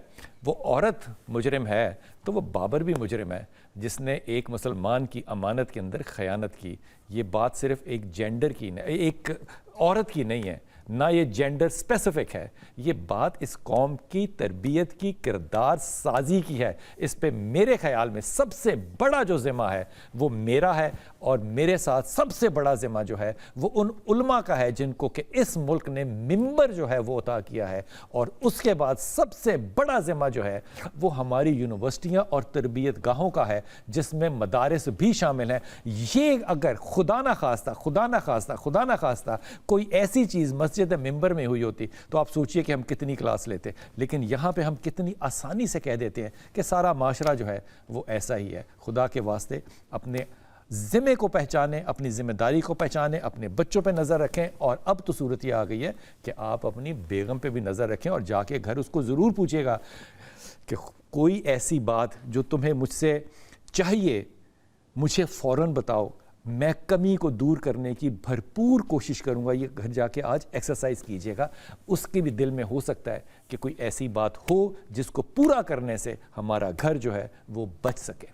[SPEAKER 1] وہ عورت مجرم ہے تو وہ بابر بھی مجرم ہے جس نے ایک مسلمان کی امانت کے اندر خیانت کی. یہ بات صرف ایک جینڈر کی نہیں, ایک عورت کی نہیں ہے, نہ یہ جینڈر اسپیسیفک ہے, یہ بات اس قوم کی تربیت کی, کردار سازی کی ہے. اس پہ میرے خیال میں سب سے بڑا جو ذمہ ہے وہ میرا ہے, اور میرے ساتھ سب سے بڑا ذمہ جو ہے وہ ان علماء کا ہے جن کو کہ اس ملک نے ممبر جو ہے وہ عطا کیا ہے. اور اس کے بعد سب سے بڑا ذمہ جو ہے وہ ہماری یونیورسٹیاں اور تربیت گاہوں کا ہے, جس میں مدارس بھی شامل ہیں. یہ اگر خدا نہ خواستہ کوئی ایسی چیز مسجد ممبر میں ہوئی ہوتی تو آپ سوچئے کہ ہم کتنی کلاس لیتے. لیکن یہاں پہ ہم کتنی آسانی سے کہہ دیتے ہیں کہ سارا معاشرہ جو ہے وہ ایسا ہی ہے. خدا کے واسطے اپنے ذمے کو پہچانیں, اپنی ذمہ داری کو پہچانیں, اپنے بچوں پہ نظر رکھیں. اور اب تو صورت یہ آ گئی ہے کہ آپ اپنی بیگم پہ بھی نظر رکھیں, اور جا کے گھر اس کو ضرور پوچھے گا کہ کوئی ایسی بات جو تمہیں مجھ سے چاہیے مجھے فوراً بتاؤ, میں کمی کو دور کرنے کی بھرپور کوشش کروں گا. یہ گھر جا کے آج ایکسرسائز کیجئے گا. اس کے بھی دل میں ہو سکتا ہے کہ کوئی ایسی بات ہو جس کو پورا کرنے سے ہمارا گھر جو ہے وہ بچ سکے.